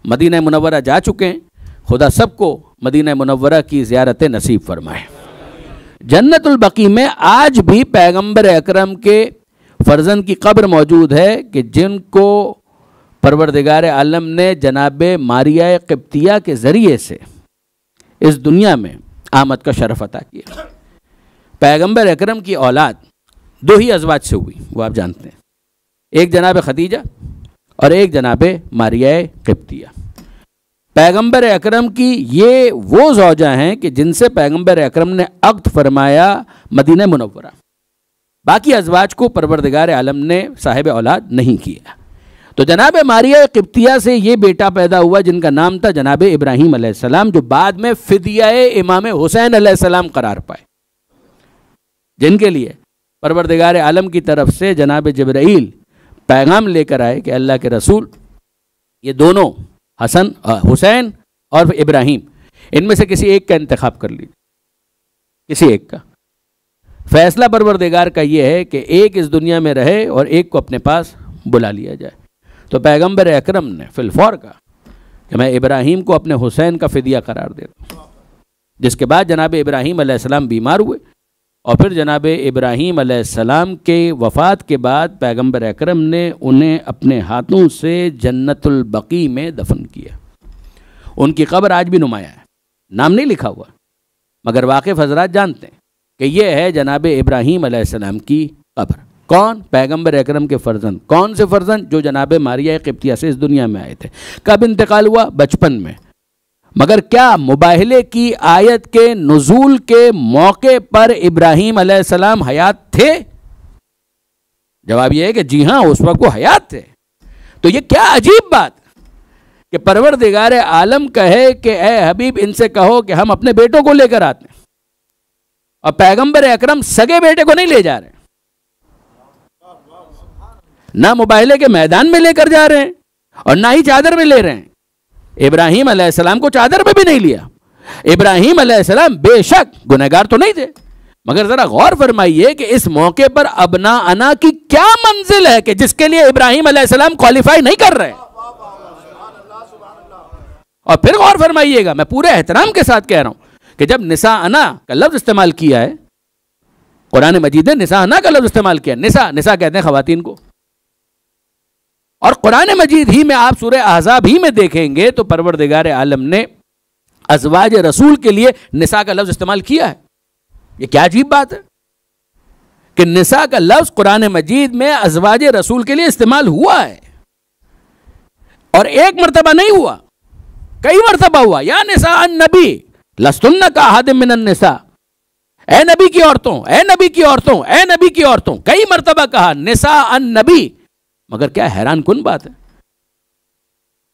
मदीना मुनव्वरा जा चुके हैं, खुदा सबको मदीना मुनव्वरा की ज़ियारत नसीब फरमाए। जन्नतुल बकी में आज भी पैगंबर अकरम के फर्जंद की कब्र मौजूद है कि जिनको परवरदिगार आलम ने जनाबे मारिया क़िब्तिया के ज़रिए से इस दुनिया में आमद का शरफ अता किया। पैगंबर अकरम की औलाद दो ही अज़वाज से हुई, वो आप जानते हैं, एक जनाब खदीजा और एक जनाब मारिया क़िब्तिया। पैगंबर अकरम की ये वो ज़ौजा हैं कि जिनसे पैगंबर अकरम ने अक़्द फरमाया मदीना मुनव्वरा। बाकी अज़वाज को परवरदिगार आलम ने साहिब औलाद नहीं किया। तो जनाब मारिया क़िब्तिया से ये बेटा पैदा हुआ जिनका नाम था जनाब इब्राहीम अलैहिस्सलाम, जो बाद में फ़िदिया इमाम हुसैन अलैहिस्सलाम करार पाए, जिनके लिए परवरदिगार आलम की तरफ से जनाब जिब्राईल पैगाम लेकर आए कि अल्लाह के रसूल, ये दोनों हसन हुसैन और इब्राहीम, इनमें से किसी एक का इंतखाब कर लीजिए, किसी एक का। फैसला परवरदिगार का ये है कि एक इस दुनिया में रहे और एक को अपने पास बुला लिया जाए। तो पैगंबर अकरम ने फिलफौर कहा कि मैं इब्राहीम को अपने हुसैन का फ़िदिया करार देता हूँ। जिसके बाद जनाब इब्राहीम अलैहिस्सलाम बीमार हुए और फिर जनाब इब्राहीम अलैहिस्सलाम के वफ़ात के बाद पैगंबर अकरम ने उन्हें अपने हाथों से जन्नतुल बकी में दफन किया। उनकी कब्र आज भी नुमाया है, नाम नहीं लिखा हुआ, मगर वाक़िफ़ हज़रात जानते हैं कि यह है जनाब इब्राहीम अलैहिस्सलाम की कब्र। कौन? पैगंबर अकरम के फ़र्जंद। कौन से फ़र्जंद? जो जनाब मारिया क़िब्तिया से इस दुनिया में आए थे। कब इंतकाल हुआ? बचपन में। मगर क्या मुबाहिले की आयत के नुज़ूल के मौके पर इब्राहीम अलैहिस्सलाम हयात थे? जवाब यह है कि जी हाँ, उस वक्त वो हयात थे। तो ये क्या अजीब बात कि परवरदिगार आलम कहे कि ए हबीब, इनसे कहो कि हम अपने बेटों को लेकर आते हैं, और पैगंबर अकरम सगे बेटे को नहीं ले जा रहे, ना मुबाहिले के मैदान में लेकर जा रहे हैं और ना ही चादर में ले रहे हैं। इब्राहीम अलैहिस्सलाम को चादर में भी नहीं लिया। इब्राहीम अलैहिस्सलाम बेशक गुनहगार तो नहीं थे, मगर जरा गौर फरमाइए कि इस मौके पर अबना अना की क्या मंजिल है कि जिसके लिए इब्राहीम अलैहिस्सलाम क्वालिफाई नहीं कर रहे। और फिर गौर फरमाइएगा, मैं पूरे एहतराम के साथ कह रहा हूं कि जब निसा अना का लफ्ज इस्तेमाल किया है, कुरान मजीद ने निसा अना का लफ्ज इस्तेमाल किया। निसा, निसा कहते हैं खवातीन को, और कुरान मजीद ही में आप सूरह अहज़ाब ही में देखेंगे तो परवरदिगार आलम ने अज़वाज रसूल के लिए निसा का लफ्ज इस्तेमाल किया है। ये क्या अजीब बात है कि निसा का लफ्ज कुरान मजीद में अज़वाज रसूल के लिए इस्तेमाल हुआ है, और एक मरतबा नहीं हुआ, कई मरतबा हुआ। या निसा अन्नबी लस्तुन्ना का अहद मिनन निसा, ए नबी की औरतों, ए नबी की औरतों, ए नबी की औरतों, कई मरतबा कहा निसा अन्नबी। मगर क्या हैरान कुन बात है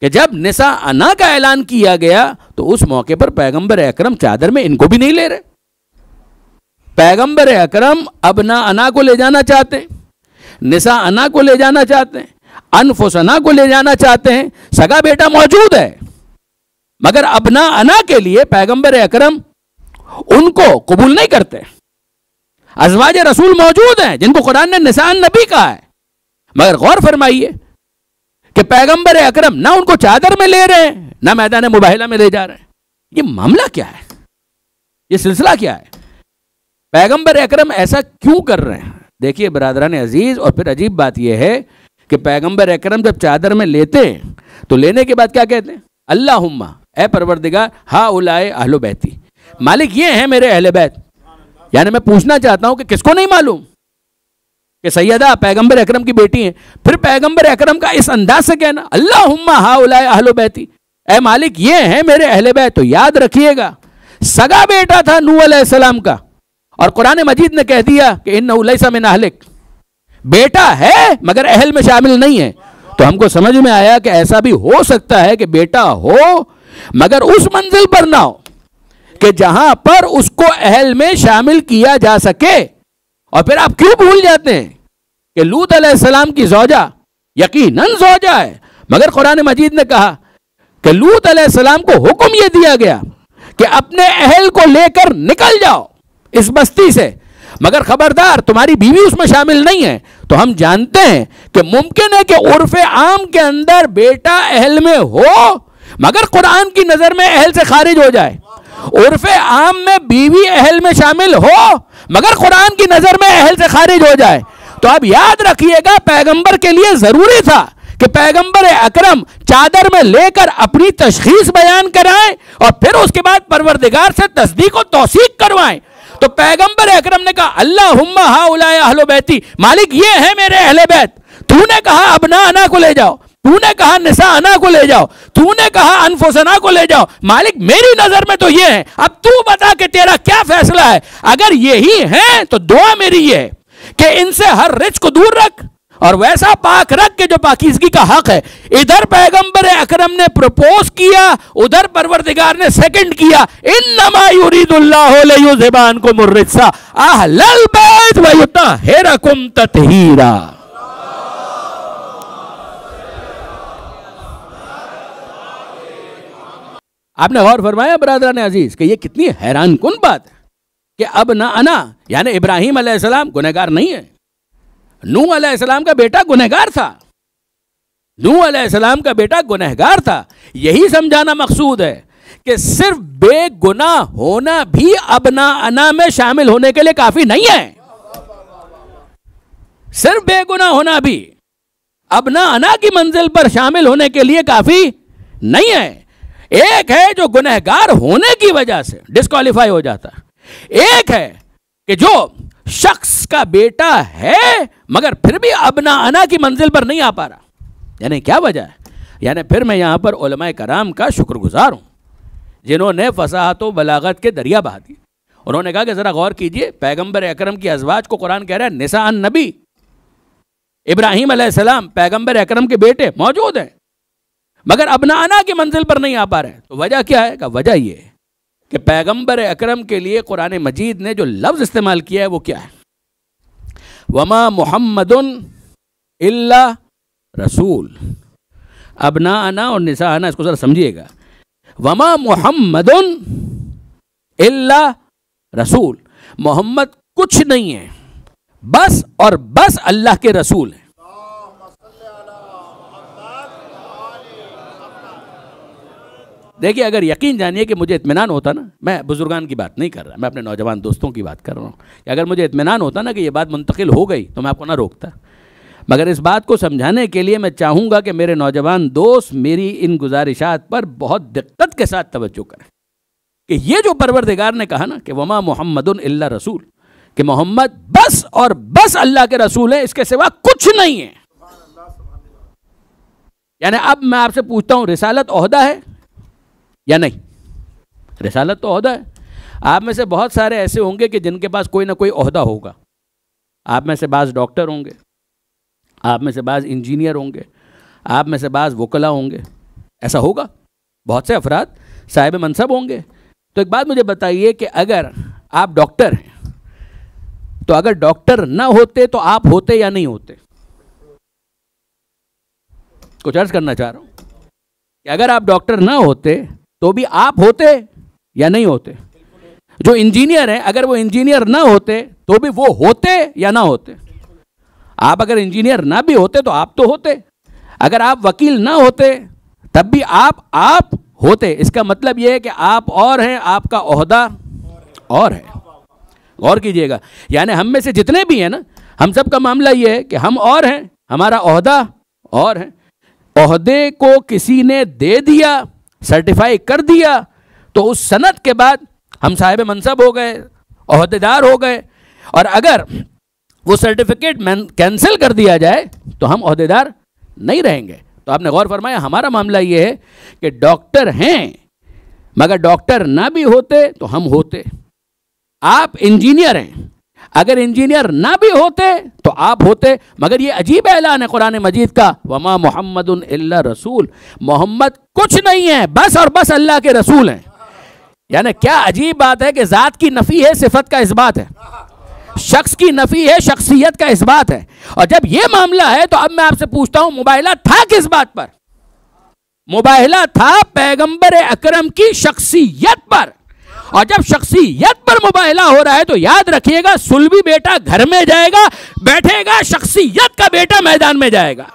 कि जब निसा अना का ऐलान किया गया तो उस मौके पर पैगंबर अकरम चादर में इनको भी नहीं ले रहे। पैगंबर अकरम अबना अना को ले जाना चाहते हैं, निसा अना को ले जाना चाहते हैं, अनफुस अना को ले जाना चाहते हैं। सगा बेटा मौजूद है, मगर अबना अना के लिए पैगंबर अकरम उनको कबूल नहीं करते। अज़वाज रसूल मौजूद हैं जिनको कुरान ने निसा नबी कहा है, मगर गौर फरमाइए कि पैगंबर अकरम ना उनको चादर में ले रहे हैं, ना मैदान मुबाहिला में ले जा रहे हैं। ये मामला क्या है? ये सिलसिला क्या है? पैगंबर अकरम ऐसा क्यों कर रहे हैं? देखिए बरादरान अजीज, और फिर अजीब बात यह है कि पैगंबर अकरम जब चादर में लेते हैं तो लेने के बाद क्या कहते हैं? अल्लाहुम्मा, ए परवरदिगार, हा उलाए अहलो बैती, मालिक ये हैं मेरे अहले बैत। यानी मैं पूछना चाहता हूं कि किसको नहीं मालूम कि सैयदा पैगंबर अकरम की बेटी हैं? फिर पैगंबर अकरम का इस अंदाज से कहना अल्लाहुम्मा हा उलाए अहलो बैती, ए मालिक ये हैं मेरे अहले बैत। तो याद रखिएगा, सगा बेटा था नूह अलैहिस्सलाम का, और कुरान मजीद ने कह दिया कि इन्नहु लैसा मिन अहलिक, बेटा है मगर अहल में शामिल नहीं है। तो हमको समझ में आया कि ऐसा भी हो सकता है कि बेटा हो मगर उस मंजिल पर ना हो कि जहां पर उसको अहल में शामिल किया जा सके। और फिर आप क्यों भूल जाते हैं कि लूत अलैहिस्सलाम की ज़ौजा यकीनन ज़ौजा है, मगर कुरान मजीद ने कहा कि लूत अलैहिस्सलाम को हुक्म यह दिया गया कि अपने अहल को लेकर निकल जाओ इस बस्ती से, मगर खबरदार तुम्हारी बीवी उसमें शामिल नहीं है। तो हम जानते हैं कि मुमकिन है कि उर्फ़े आम के अंदर बेटा अहल में हो मगर कुरान की नजर में अहल से खारिज हो जाए, उर्फ़े आम में बीवी अहल में शामिल हो मगर कुरान की नजर में अहल से खारिज हो जाए। तो अब याद रखिएगा, पैगंबर के लिए जरूरी था कि पैगंबर अकरम चादर में लेकर अपनी तशखीस बयान कराएं और फिर उसके बाद परवरदिगार से तस्दीक और तौसीक करवाएं। तो पैगंबर अकरम ने कहा अल्लाहुम्मा हाउलाए अहलो बैती, मालिक ये है मेरे अहले बैत। तूने कहा अबना अना को ले जाओ, तूने कहा निसा अना को ले जाओ, तूने कहा अनफुसना को ले जाओ, मालिक मेरी नजर में तो ये है। अब तू बता कि तेरा क्या फैसला है। अगर यही है तो दुआ मेरी ये है कि इनसे हर रिच को दूर रख और वैसा पाक रख के जो पाकीज़गी का हक है। इधर पैगंबर अकरम ने प्रपोज किया, उधर परवरदिगार ने सेकंड किया, इन्नमा युरीदुल्लाहु लियुज़हिबानकुम अर्रिज्सा अहलल बैत व युतहिरकुम तत्हीरा। आपने गौर फरमाया बरादरान अजीज कि ये कितनी हैरान कुन बात है कि अब ना अना यानी इब्राहिम अलैहिस्सलाम गुनहगार नहीं है, नूह अलैहिस्सलाम का बेटा गुनहगार था, नूह अलैहिस्सलाम का बेटा गुनहगार था। यही समझाना मकसूद है कि सिर्फ बेगुनाह होना भी अबना अना में शामिल होने के लिए काफी नहीं है। सिर्फ बेगुनाह होना भी अबना अना की मंजिल पर शामिल होने के लिए काफी नहीं है। एक है जो गुनहगार होने की वजह से डिस्क्वालीफाई हो जाता है, एक है कि जो शख्स का बेटा है मगर फिर भी अबना अना की मंजिल पर नहीं आ पा रहा। यानी क्या वजह है? यानी फिर मैं यहां पर उलमाए कराम का शुक्रगुजार हूं जिन्होंने फसाहत व बलागत के दरिया बहा दिए। उन्होंने कहा कि जरा गौर कीजिए, पैगंबर अकरम की अज़वाज को कुरान कह रहा है निसा अन नबी, इब्राहिम अलैहिस्सलाम पैगंबर अकरम के बेटे मौजूद हैं मगर अबना अना की मंजिल पर नहीं आ पा रहे। तो वजह क्या है? का वजह यह है कि पैगंबर अकरम के लिए कुरान मजीद ने जो लफ्ज़ इस्तेमाल किया है वो क्या है? वमा मुहम्मदुन इल्ला रसूल। अबना अना और निसा अना, इसको जरा समझिएगा। वमा मुहम्मदुन इल्ला रसूल, मोहम्मद कुछ नहीं है, बस और बस अल्लाह के रसूल है। देखिए, अगर यकीन जानिए कि मुझे इत्मीनान होता ना, मैं बुजुर्गान की बात नहीं कर रहा, मैं अपने नौजवान दोस्तों की बात कर रहा हूँ, कि अगर मुझे इत्मीनान होता ना कि ये बात मुंतकिल हो गई तो मैं आपको ना रोकता। मगर इस बात को समझाने के लिए मैं चाहूँगा कि मेरे नौजवान दोस्त मेरी इन गुजारिशात पर बहुत दिक्कत के साथ तवज्जो करें कि ये जो परवरदिगार ने कहा ना कि वमा मुहम्मदुन इल्ला रसूल, कि मोहम्मद बस और बस अल्लाह के रसूल है, इसके सिवा कुछ नहीं है। यानी अब मैं आपसे पूछता हूँ, रिसालत ओहदा है या नहीं? रिसालत तो ओहदा है। आप में से बहुत सारे ऐसे होंगे कि जिनके पास कोई ना कोई ओहदा होगा। आप में से बाज़ डॉक्टर होंगे, आप में से बाज़ इंजीनियर होंगे, आप में से बाज़ वकला होंगे, ऐसा होगा। बहुत से अफराद साहिब मनसब होंगे। तो एक बात मुझे बताइए कि अगर आप डॉक्टर हैं तो अगर डॉक्टर ना होते तो आप होते या नहीं होते? कुछ अर्ज करना चाह रहा हूं कि अगर आप डॉक्टर ना होते तो भी आप होते या नहीं होते? जो इंजीनियर हैं, अगर वो इंजीनियर ना होते तो भी वो होते या ना होते? आप अगर इंजीनियर ना भी होते तो आप तो होते। अगर आप वकील ना होते तब भी आप होते। इसका मतलब ये है कि आप और हैं, आपका ओहदा और है। गौर कीजिएगा, यानी हम में से जितने भी हैं ना, हम सब का मामला ये है कि हम और हैं, हमारा ओहदा और है। ओहदे को किसी ने दे दिया, सर्टिफाई कर दिया, तो उस सनद के बाद हम साहिब मनसब हो गए, ओहदेदार हो गए। और अगर वो सर्टिफिकेट कैंसिल कर दिया जाए तो हम ओहदेदार नहीं रहेंगे। तो आपने गौर फरमाया, हमारा मामला ये है कि डॉक्टर हैं मगर डॉक्टर ना भी होते तो हम होते। आप इंजीनियर हैं, अगर इंजीनियर ना भी होते तो आप होते। मगर ये अजीब ऐलान है कुरान मजीद का, वमा मुहम्मदुन इल्ला रसूल, मोहम्मद कुछ नहीं है, बस और बस अल्लाह के रसूल हैं। यानी क्या अजीब बात है कि ज़ात की नफ़ी है, सिफत का इस्बात है, शख्स की नफ़ी है, शख्सियत का इस्बात है। और जब ये मामला है तो अब मैं आपसे पूछता हूं, मुबाहिला था किस बात पर? मुबाहिला था पैगंबर अकरम की शख्सियत पर। और जब शख्सियत पर मुबाहिला हो रहा है तो याद रखिएगा, सुलभी बेटा घर में जाएगा, बैठेगा, शख्सियत का बेटा मैदान में जाएगा।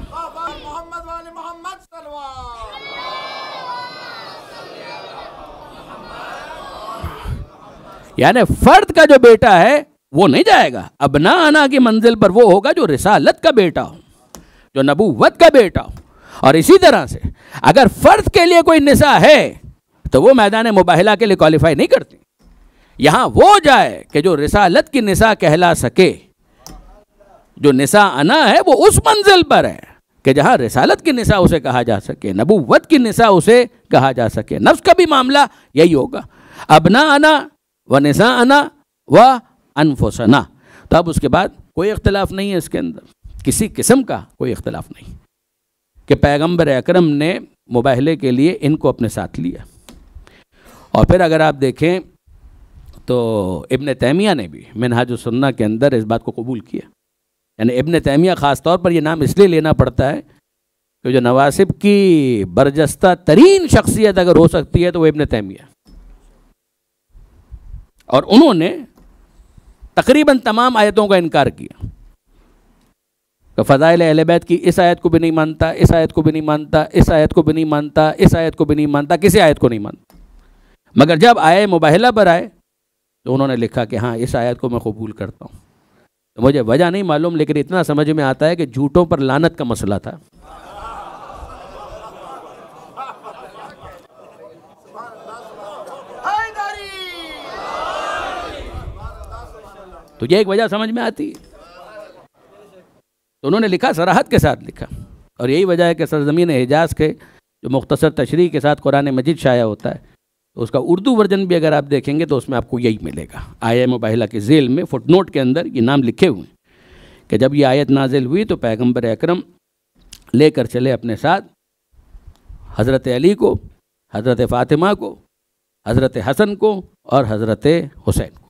यानी फर्द का जो बेटा है वो नहीं जाएगा, अबना अना की मंजिल पर वो होगा जो रिसालत का बेटा हो, जो नबूवत का बेटा हो। और इसी तरह से अगर फर्द के लिए कोई निसा है तो वो मैदान मुबाहिला के लिए क्वालिफाई नहीं करती। यहां वो जाए कि जो रिसालत की निसा कहला सके। जो निसा अना है वो उस मंजिल पर है कि जहां रिसालत की निसा उसे कहा जा सके, नबूवत की निसा उसे कहा जा सके। नफ्स का भी मामला यही होगा, अबना अना व निसा अना व अनफुसना। तो अब उसके बाद कोई इख्तिलाफ नहीं है इसके अंदर, किसी किस्म का कोई इख्तिलाफ नहीं कि पैगंबर अकरम ने मुबाहले के लिए इनको अपने साथ लिया। और फिर अगर आप देखें तो इब्न तैमिया ने भी मिनहाजुस सुन्ना के अंदर इस बात को कबूल किया। यानी इब्न तैमिया ख़ास तौर पर यह नाम इसलिए लेना पड़ता है कि जो नवासिब की बरजस्ता तरीन शख्सियत अगर हो सकती है तो वो इब्न तैमिया, और उन्होंने तकरीबन तमाम आयतों का इनकार किया। तो फ़ज़ाइल अहले बैत की इस आयत को भी नहीं मानता, इस आयत को भी नहीं मानता, इस आयत को भी नहीं मानता, इस आयत को भी नहीं मानता, किसी आयत को नहीं मानता। मगर जब आए मुबाहला पर आए तो उन्होंने लिखा कि हाँ इस आयत को मैं कबूल करता हूँ। तो मुझे वजह नहीं मालूम, लेकिन इतना समझ में आता है कि झूठों पर लानत का मसला था। तो ये एक वजह समझ में आती है। तो उन्होंने लिखा, सराहत के साथ लिखा, और यही वजह है कि सरजमीन हिजाज के जो मुख्तसर तशरीह के साथ कुरान मजीद शाया होता है, तो उसका उर्दू वर्जन भी अगर आप देखेंगे तो उसमें आपको यही मिलेगा। आयत मुबाहला के ज़ेल में फुटनोट के अंदर ये नाम लिखे हुए हैं कि जब ये आयत नाजिल हुई तो पैगंबर अकरम लेकर चले अपने साथ हज़रत अली को, हज़रत फ़ातिमा को, हज़रत हसन को और हज़रत हुसैन को।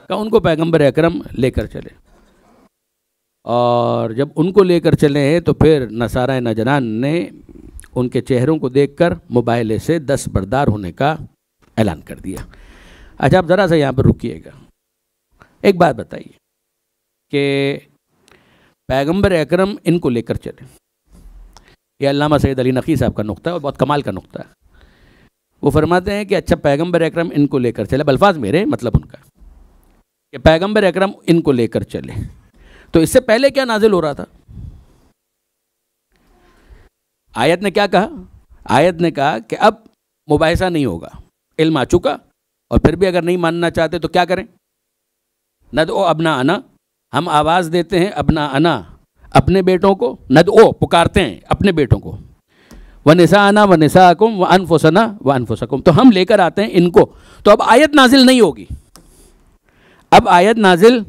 का उनको पैगंबर अकरम लेकर चले, और जब उनको लेकर चले हैं तो फिर नसारा नजरान ने उनके चेहरों को देखकर मुबाहले से दस्तबरदार होने का ऐलान कर दिया। अच्छा, आप ज़रा सा यहाँ पर रुकिएगा, एक बात बताइए कि पैगंबर अकरम इनको लेकर चले, ये अल्लामा सैयद अली नक़ी साहब का नुक्ता है और बहुत कमाल का नुक्ता है। वो फरमाते हैं कि अच्छा पैगंबर अकरम इनको लेकर चले, अल्फाज मेरे मतलब उनका, कि पैगंबर अकरम इनको लेकर चले, तो इससे पहले क्या नाजिल हो रहा था? आयत ने क्या कहा? आयत ने कहा कि अब मुबाहिसा नहीं होगा, इल्म आ चुका, और फिर भी अगर नहीं मानना चाहते तो क्या करें? नदओ अबना अना, हम आवाज़ देते हैं अबना अना अपने बेटों को, नदओ पुकारते हैं अपने बेटों को, व निसाअना व निसाअकुम व अनफुसना व अनफुसकुम, तो हम लेकर आते हैं इनको। तो अब आयत नाजिल नहीं होगी, अब आयत नाजिल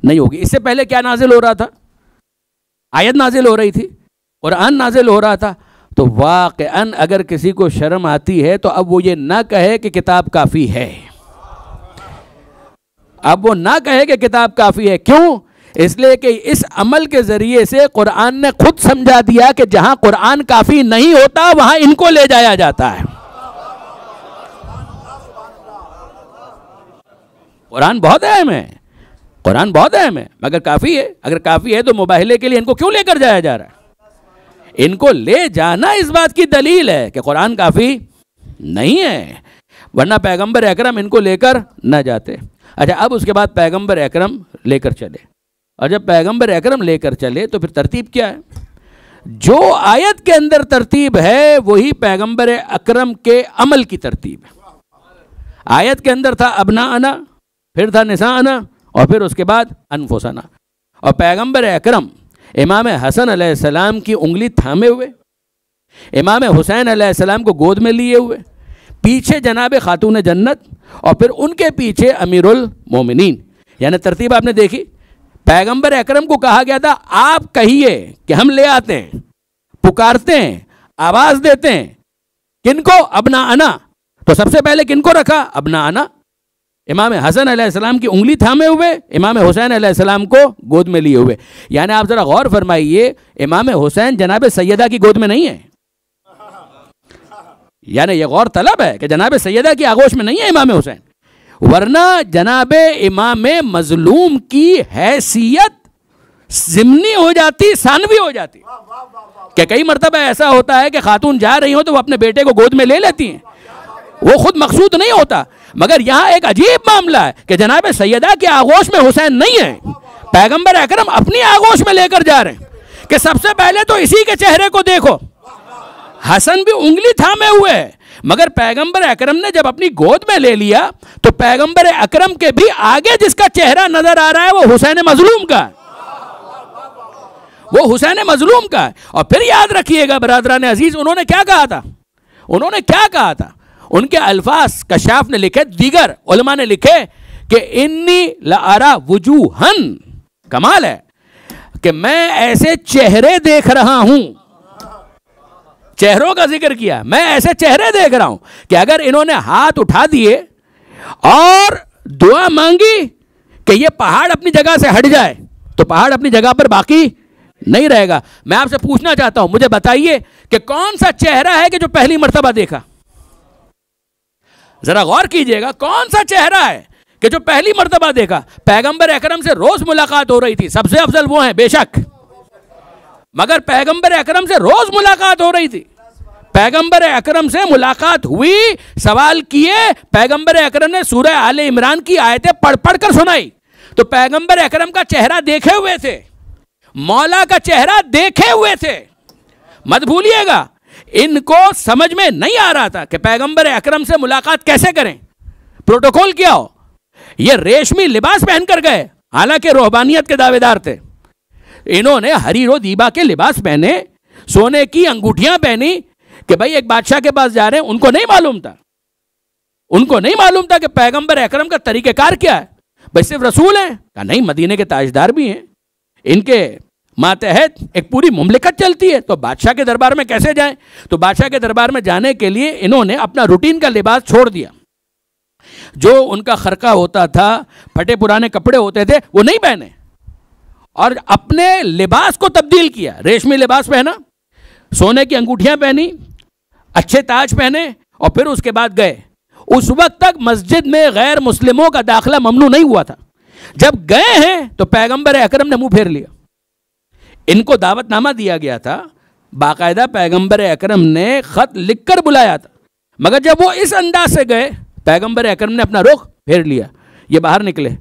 नहीं होगी। इससे पहले क्या नाजिल हो रहा था? आयत नाजिल हो रही थी, कुरान नाजिल हो रहा था। तो वाक़अन अगर किसी को शर्म आती है तो अब वो ये ना कहे कि किताब काफ़ी है, अब वो ना कहे कि किताब काफ़ी है। क्यों? इसलिए कि इस अमल के ज़रिए से कुरान ने खुद समझा दिया कि जहां कुरान काफ़ी नहीं होता वहां इनको ले जाया जाता है। कुरान बहुत अहम है, कुरान बहुत अहम है, मगर काफ़ी है। अगर काफ़ी है तो मुबाहले के लिए इनको क्यों लेकर जाया जा रहा है? इनको ले जाना इस बात की दलील है कि कुरान काफ़ी नहीं है, वरना पैगंबर अकरम इनको लेकर न जाते। अच्छा, अब उसके बाद पैगंबर अकरम लेकर चले, और जब पैगंबर अकरम लेकर चले तो फिर तरतीब क्या है? जो आयत के अंदर तरतीब है वही पैगंबर अकरम के अमल की तरतीब है। आयत के अंदर था अबना अना, फिर था निसा अना, और फिर उसके बाद अनफुसना। और पैगंबर अकरम इमाम हसन अलैहिस्सलाम की उंगली थामे हुए, इमाम हुसैन अलैहिस्सलाम को गोद में लिए हुए, पीछे जनाब खातून जन्नत, और फिर उनके पीछे अमीरुल मोमिनीन। यानी तरतीब आपने देखी। पैगंबर अकरम को कहा गया था आप कहिए कि हम ले आते हैं, पुकारते हैं, आवाज़ देते हैं, किनको? अबना अना। तो सबसे पहले किनको रखा? अबना अना, इमाम हसन अलैहिस्सलाम की उंगली थामे हुए, इमाम हुसैन अलैहिस्सलाम को गोद में लिए हुए। यानी आप ज़रा गौर फरमाइए, इमाम हुसैन जनाब सैयदा की गोद में नहीं है। यानी ये गौर तलब है कि जनाब सैयदा की आगोश में नहीं है इमाम हुसैन, वरना जनाब इमाम मजलूम की हैसियत ज़िम्नी हो जाती, सानवी हो जाती। कि कई मरतबा ऐसा होता है कि खातून जा रही हो तो वो अपने बेटे को गोद में ले लेती हैं, वो खुद मकसूद नहीं होता। मगर यहाँ एक अजीब मामला है कि जनाब सैयदा की आगोश में हुसैन नहीं है, पैगंबर अकरम अपनी आगोश में लेकर जा रहे हैं कि सबसे पहले तो इसी के चेहरे को देखो। हसन भी उंगली थामे हुए है, मगर पैगंबर अकरम ने जब अपनी गोद में ले लिया तो पैगंबर अकरम के भी आगे जिसका चेहरा नजर आ रहा है वो हुसैन मजलूम का है, वो हुसैन मजलूम का है। और फिर याद रखिएगा बरादरान अजीज, उन्होंने क्या कहा था? उन्होंने क्या कहा था? उनके अल्फाज कशाफ ने लिखे, दीगर उलमा ने लिखे कि इन्नी लअरा वजूहन, कमाल है कि मैं ऐसे चेहरे देख रहा हूं, चेहरों का जिक्र किया, मैं ऐसे चेहरे देख रहा हूं कि अगर इन्होंने हाथ उठा दिए और दुआ मांगी कि ये पहाड़ अपनी जगह से हट जाए, तो पहाड़ अपनी जगह पर बाकी नहीं रहेगा। मैं आपसे पूछना चाहता हूं, मुझे बताइए कि कौन सा चेहरा है कि जो पहली मर्तबा देखा? जरा गौर कीजिएगा, कौन सा चेहरा है कि जो पहली मर्तबा देखा? पैगंबर अकरम से रोज मुलाकात हो रही थी, सबसे अफजल वो हैं बेशक, मगर पैगंबर अकरम से रोज मुलाकात हो रही थी। पैगंबर अकरम से मुलाकात हुई, सवाल किए, पैगंबर अकरम ने सूरह आले इमरान की आयतें पढ़ पढ़ कर सुनाई, तो पैगंबर अकरम का चेहरा देखे हुए थे, मौला का चेहरा देखे हुए थे। मत भूलिएगा, इनको समझ में नहीं आ रहा था कि पैगंबर अकरम से मुलाकात कैसे करें, प्रोटोकॉल क्या हो। ये रेशमी लिबास पहनकर गए, हालांकि रूहबानियत के दावेदार थे। इन्होंने हरीरो दीबा के लिबास पहने, सोने की अंगूठियां पहनी कि भाई एक बादशाह के पास जा रहे हैं। उनको नहीं मालूम था, उनको नहीं मालूम था कि पैगंबर अकरम का तरीक़ेकार क्या है। भाई सिर्फ रसूल हैं? कहा नहीं, मदीने के ताजदार भी हैं, इनके मातहत एक पूरी मुमलिकत चलती है, तो बादशाह के दरबार में कैसे जाएं? तो बादशाह के दरबार में जाने के लिए इन्होंने अपना रूटीन का लिबास छोड़ दिया। जो उनका खरका होता था, फटे पुराने कपड़े होते थे, वो नहीं पहने और अपने लिबास को तब्दील किया। रेशमी लिबास पहना, सोने की अंगूठियां पहनी, अच्छे ताज पहने और फिर उसके बाद गए। उस वक्त तक मस्जिद में गैर मुस्लिमों का दाखिला ममनू नहीं हुआ था। जब गए हैं तो पैगंबर अकरम ने मुंह फेर लिया। इनको दावतनामा दिया गया था, बाकायदा पैगंबर अकरम ने खत लिखकर बुलाया था, मगर जब वो इस अंदाज से गए, पैगंबर अकरम ने अपना रुख फेर लिया। ये बाहर निकले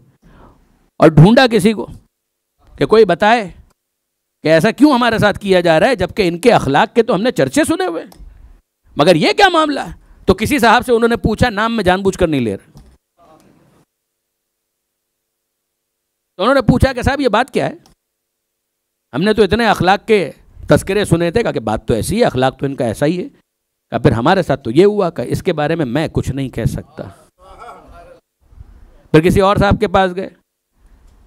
और ढूंढा किसी को कि कोई बताए कि ऐसा क्यों हमारे साथ किया जा रहा है, जबकि इनके अखलाक के तो हमने चर्चे सुने हुए, मगर ये क्या मामला है। तो किसी साहब से उन्होंने पूछा, नाम में जानबूझकर नहीं ले रहे, तो उन्होंने पूछा कि साहब ये बात क्या है, हमने तो इतने अखलाक के तस्करे सुने थे। कहा कि बात तो ऐसी है, अखलाक तो इनका ऐसा ही है। कहा फिर हमारे साथ तो ये हुआ, का इसके बारे में मैं कुछ नहीं कह सकता। फिर किसी और साहब के पास गए,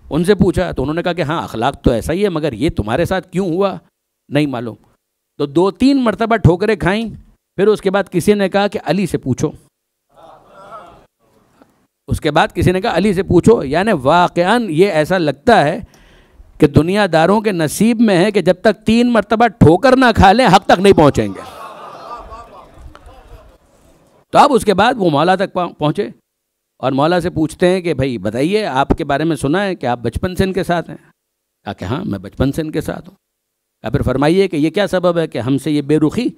उनसे पूछा तो उन्होंने कहा कि हाँ अखलाक तो ऐसा ही है, मगर ये तुम्हारे साथ क्यों हुआ नहीं मालूम। तो 2-3 मरतबा ठोकरें खाई। फिर उसके बाद किसी ने कहा कि अली से पूछो, उसके बाद किसी ने कहा अली से पूछो। यानी वाक़यान ये ऐसा लगता है कि दुनियादारों के नसीब में है कि जब तक 3 मरतबा ठोकर ना खा लें हक तक नहीं पहुंचेंगे। तो अब उसके बाद वो मौला तक पहुंचे और मौला से पूछते हैं कि भाई बताइए, आपके बारे में सुना है कि आप बचपन से इनके साथ हैं। कहा कि हाँ मैं बचपन से इनके साथ हूँ। कहा फिर फरमाइए कि ये क्या सबब है कि हमसे ये बेरुखी।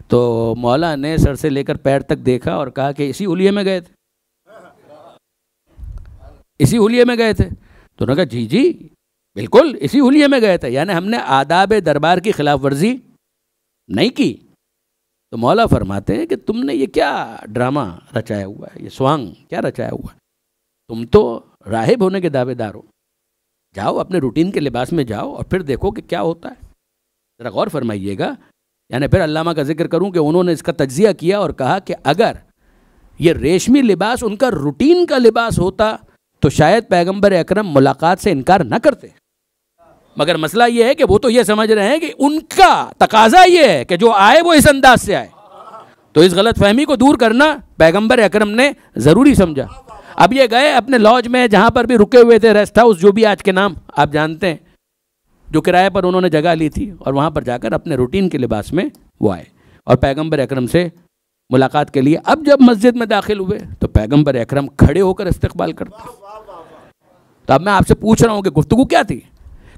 तो मौला ने सर से लेकर पैर तक देखा और कहा कि इसी हुलिये में गए थे, इसी हुलिये में गए थे। तो उन्होंने कहा जी जी बिल्कुल इसी हुलिये में गए थे, यानी हमने आदाब दरबार की खिलाफ वर्जी नहीं की। तो मौला फरमाते हैं कि तुमने ये क्या ड्रामा रचाया हुआ है, ये स्वांग क्या रचाया हुआ है, तुम तो राहिब होने के दावेदार हो, जाओ अपने रूटीन के लिबास में जाओ और फिर देखो कि क्या होता है। ज़रा गौर फरमाइएगा। यानी फिर अल्लामा का जिक्र करूं कि उन्होंने इसका तज्जिया किया और कहा कि अगर ये रेशमी लिबास उनका रूटीन का लिबास होता तो शायद पैगंबर अकरम मुलाकात से इनकार न करते, मगर मसला ये है कि वो तो ये समझ रहे हैं कि उनका तकाजा ये है कि जो आए वो इस अंदाज से आए। तो इस गलत फहमी को दूर करना पैगंबर अकरम ने ज़रूरी समझा। अब ये गए अपने लॉज में, जहाँ पर भी रुके हुए थे, रेस्ट हाउस जो भी आज के नाम आप जानते हैं, जो किराए पर उन्होंने जगह ली थी, और वहाँ पर जाकर अपने रूटीन के लिबास में वो आए और पैगंबर अकरम से मुलाकात के लिए अब जब मस्जिद में दाखिल हुए तो पैगंबर अकरम खड़े होकर इस्तकबाल करते। तो अब मैं आपसे पूछ रहा हूँ कि गुफ्तगू क्या थी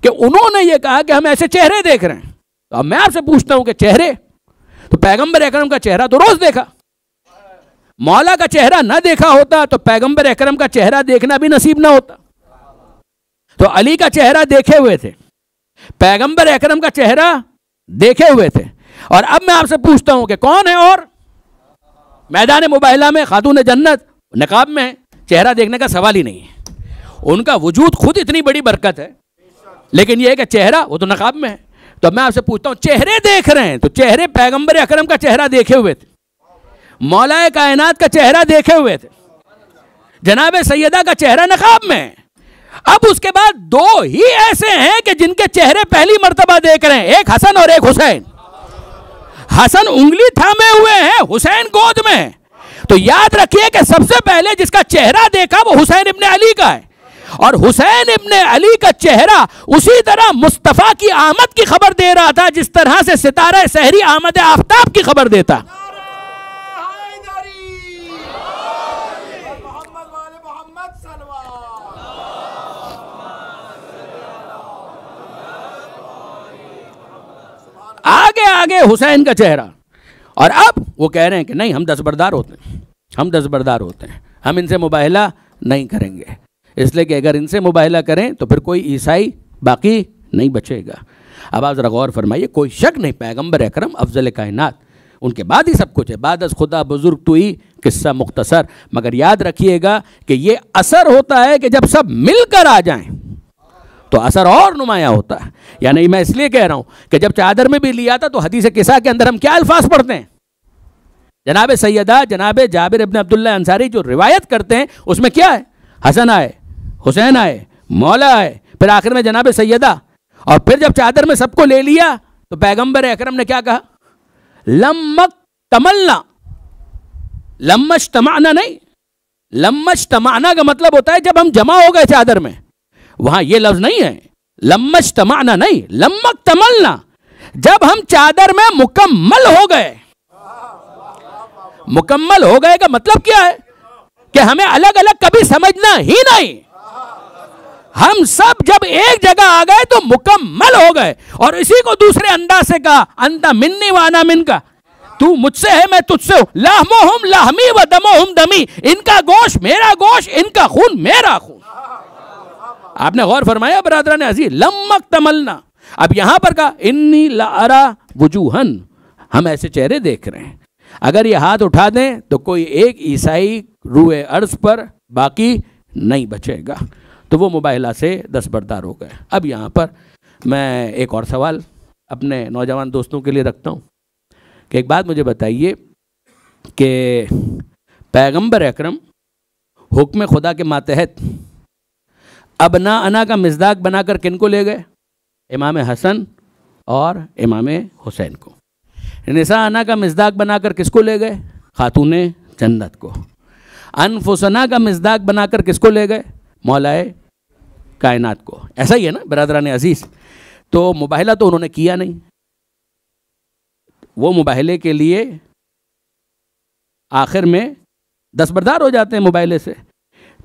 कि उन्होंने ये कहा कि हम ऐसे चेहरे देख रहे हैं। तो अब मैं आपसे पूछता हूँ कि चेहरे, तो पैगंबर अकरम का चेहरा तो रोज देखा, मौला का चेहरा ना देखा होता तो पैगंबर अकरम का चेहरा देखना भी नसीब ना होता। तो अली का चेहरा देखे हुए थे, पैगंबर अकरम का चेहरा देखे हुए थे। और अब मैं आपसे पूछता हूं कि कौन है और मैदान मुबाहिला में खातून जन्नत नकाब में, चेहरा देखने का सवाल ही नहीं है। उनका वजूद खुद इतनी बड़ी बरकत है, लेकिन यह है कि चेहरा वो तो नकाब में है। तो मैं आपसे पूछता हूं, चेहरे देख रहे हैं तो चेहरे पैगंबर अकरम का चेहरा देखे हुए थे, मौलाए कायनात का चेहरा देखे हुए थे, जनाब सैयदा का चेहरा नकाब में। अब उसके बाद दो ही ऐसे हैं कि जिनके चेहरे पहली मर्तबा देख रहे हैं, एक हसन और एक हुसैन। हसन उंगली थामे हुए हैं, हुसैन गोद में। तो याद रखिए कि सबसे पहले जिसका चेहरा देखा वो हुसैन इब्ने अली का है, और हुसैन इब्ने अली का चेहरा उसी तरह मुस्तफ़ा की आमद की खबर दे रहा था जिस तरह से सितारा सहरी आमद आफ्ताब की खबर देता। आगे आगे हुसैन का चेहरा, और अब वो कह रहे हैं कि नहीं, हम दस्तबरदार होते हैं, हम दस्तबरदार होते हैं, हम इनसे मुबाहला नहीं करेंगे, इसलिए कि अगर इनसे मुबाहला करें तो फिर कोई ईसाई बाकी नहीं बचेगा। अब आप ज़रा गौर फरमाइए, कोई शक नहीं, पैगंबर अकरम अफजल कायनात, उनके बाद ही सब कुछ है, बाद अज़ खुदा बुजुर्ग तुई किस्सा मुख्तसर। मगर याद रखिएगा कि ये असर होता है कि जब सब मिलकर आ जाएं तो असर और नुमाया होता है। यानी मैं इसलिए कह रहा हूं कि जब चादर में भी लिया था तो हदीस किस्सा के अंदर हम क्या अल्फाज पढ़ते हैं, जनाब सैयदा जनाब जाबिर इब्न अब्दुल्लाह अंसारी जो रिवायत करते हैं उसमें क्या है, हसन आए, हुसैन आए, मौला आए, फिर आखिर में जनाब सैयदा, और फिर जब चादर में सबको ले लिया तो पैगंबर अकरम ने क्या कहा, लम्मक तमलना, लम्मश तमाना नहीं, लम्मश तमाना का मतलब होता है जब हम जमा हो गए चादर में, वहां ये लफ्ज नहीं है, लम्मश तमाना नहीं, लम्मक तमलना, जब हम चादर में मुकम्मल हो गए। मुकम्मल हो गए का मतलब क्या है कि हमें अलग अलग कभी समझना ही नहीं, हम सब जब एक जगह आ गए तो मुकम्मल हो गए। और इसी को दूसरे अंदाज से कहा, अंता मिन्नी वाना मिनका, तू मुझसे है मैं तुझसे हूं, लाहमोहुम लाहमी व दमोहुम दमी, इनका गोश्त मेरा गोश्त, इनका खून मेरा खून। आपने गौर फरमाया बरादरान अज़ीज़, लम्मक तमलना। अब यहां पर कहा इन्नी लारा वजूहन, हम ऐसे चेहरे देख रहे हैं, अगर ये हाथ उठा दें तो कोई एक ईसाई रूए अर्ज पर बाकी नहीं बचेगा। तो वो मुबाहला से दस्तबरदार हो गए। अब यहाँ पर मैं एक और सवाल अपने नौजवान दोस्तों के लिए रखता हूँ कि एक बात मुझे बताइए कि पैगंबर अकरम हुक्म खुदा के मातहत अबना अना का मिज़दाक बनाकर किन को ले गए, इमाम हसन और इमाम हुसैन को। निसा अना का मिज़दाक बनाकर किसको ले गए, खातूने जन्नत को। अनफुसना का मिज़दाक बनाकर किसको ले गए, मौलाए कायनात को। ऐसा ही है ना बरादरान अजीज़। तो मुबाहला तो उन्होंने किया नहीं, वो मुबाहले के लिए आखिर में दस्तबरदार हो जाते हैं मुबाहले से।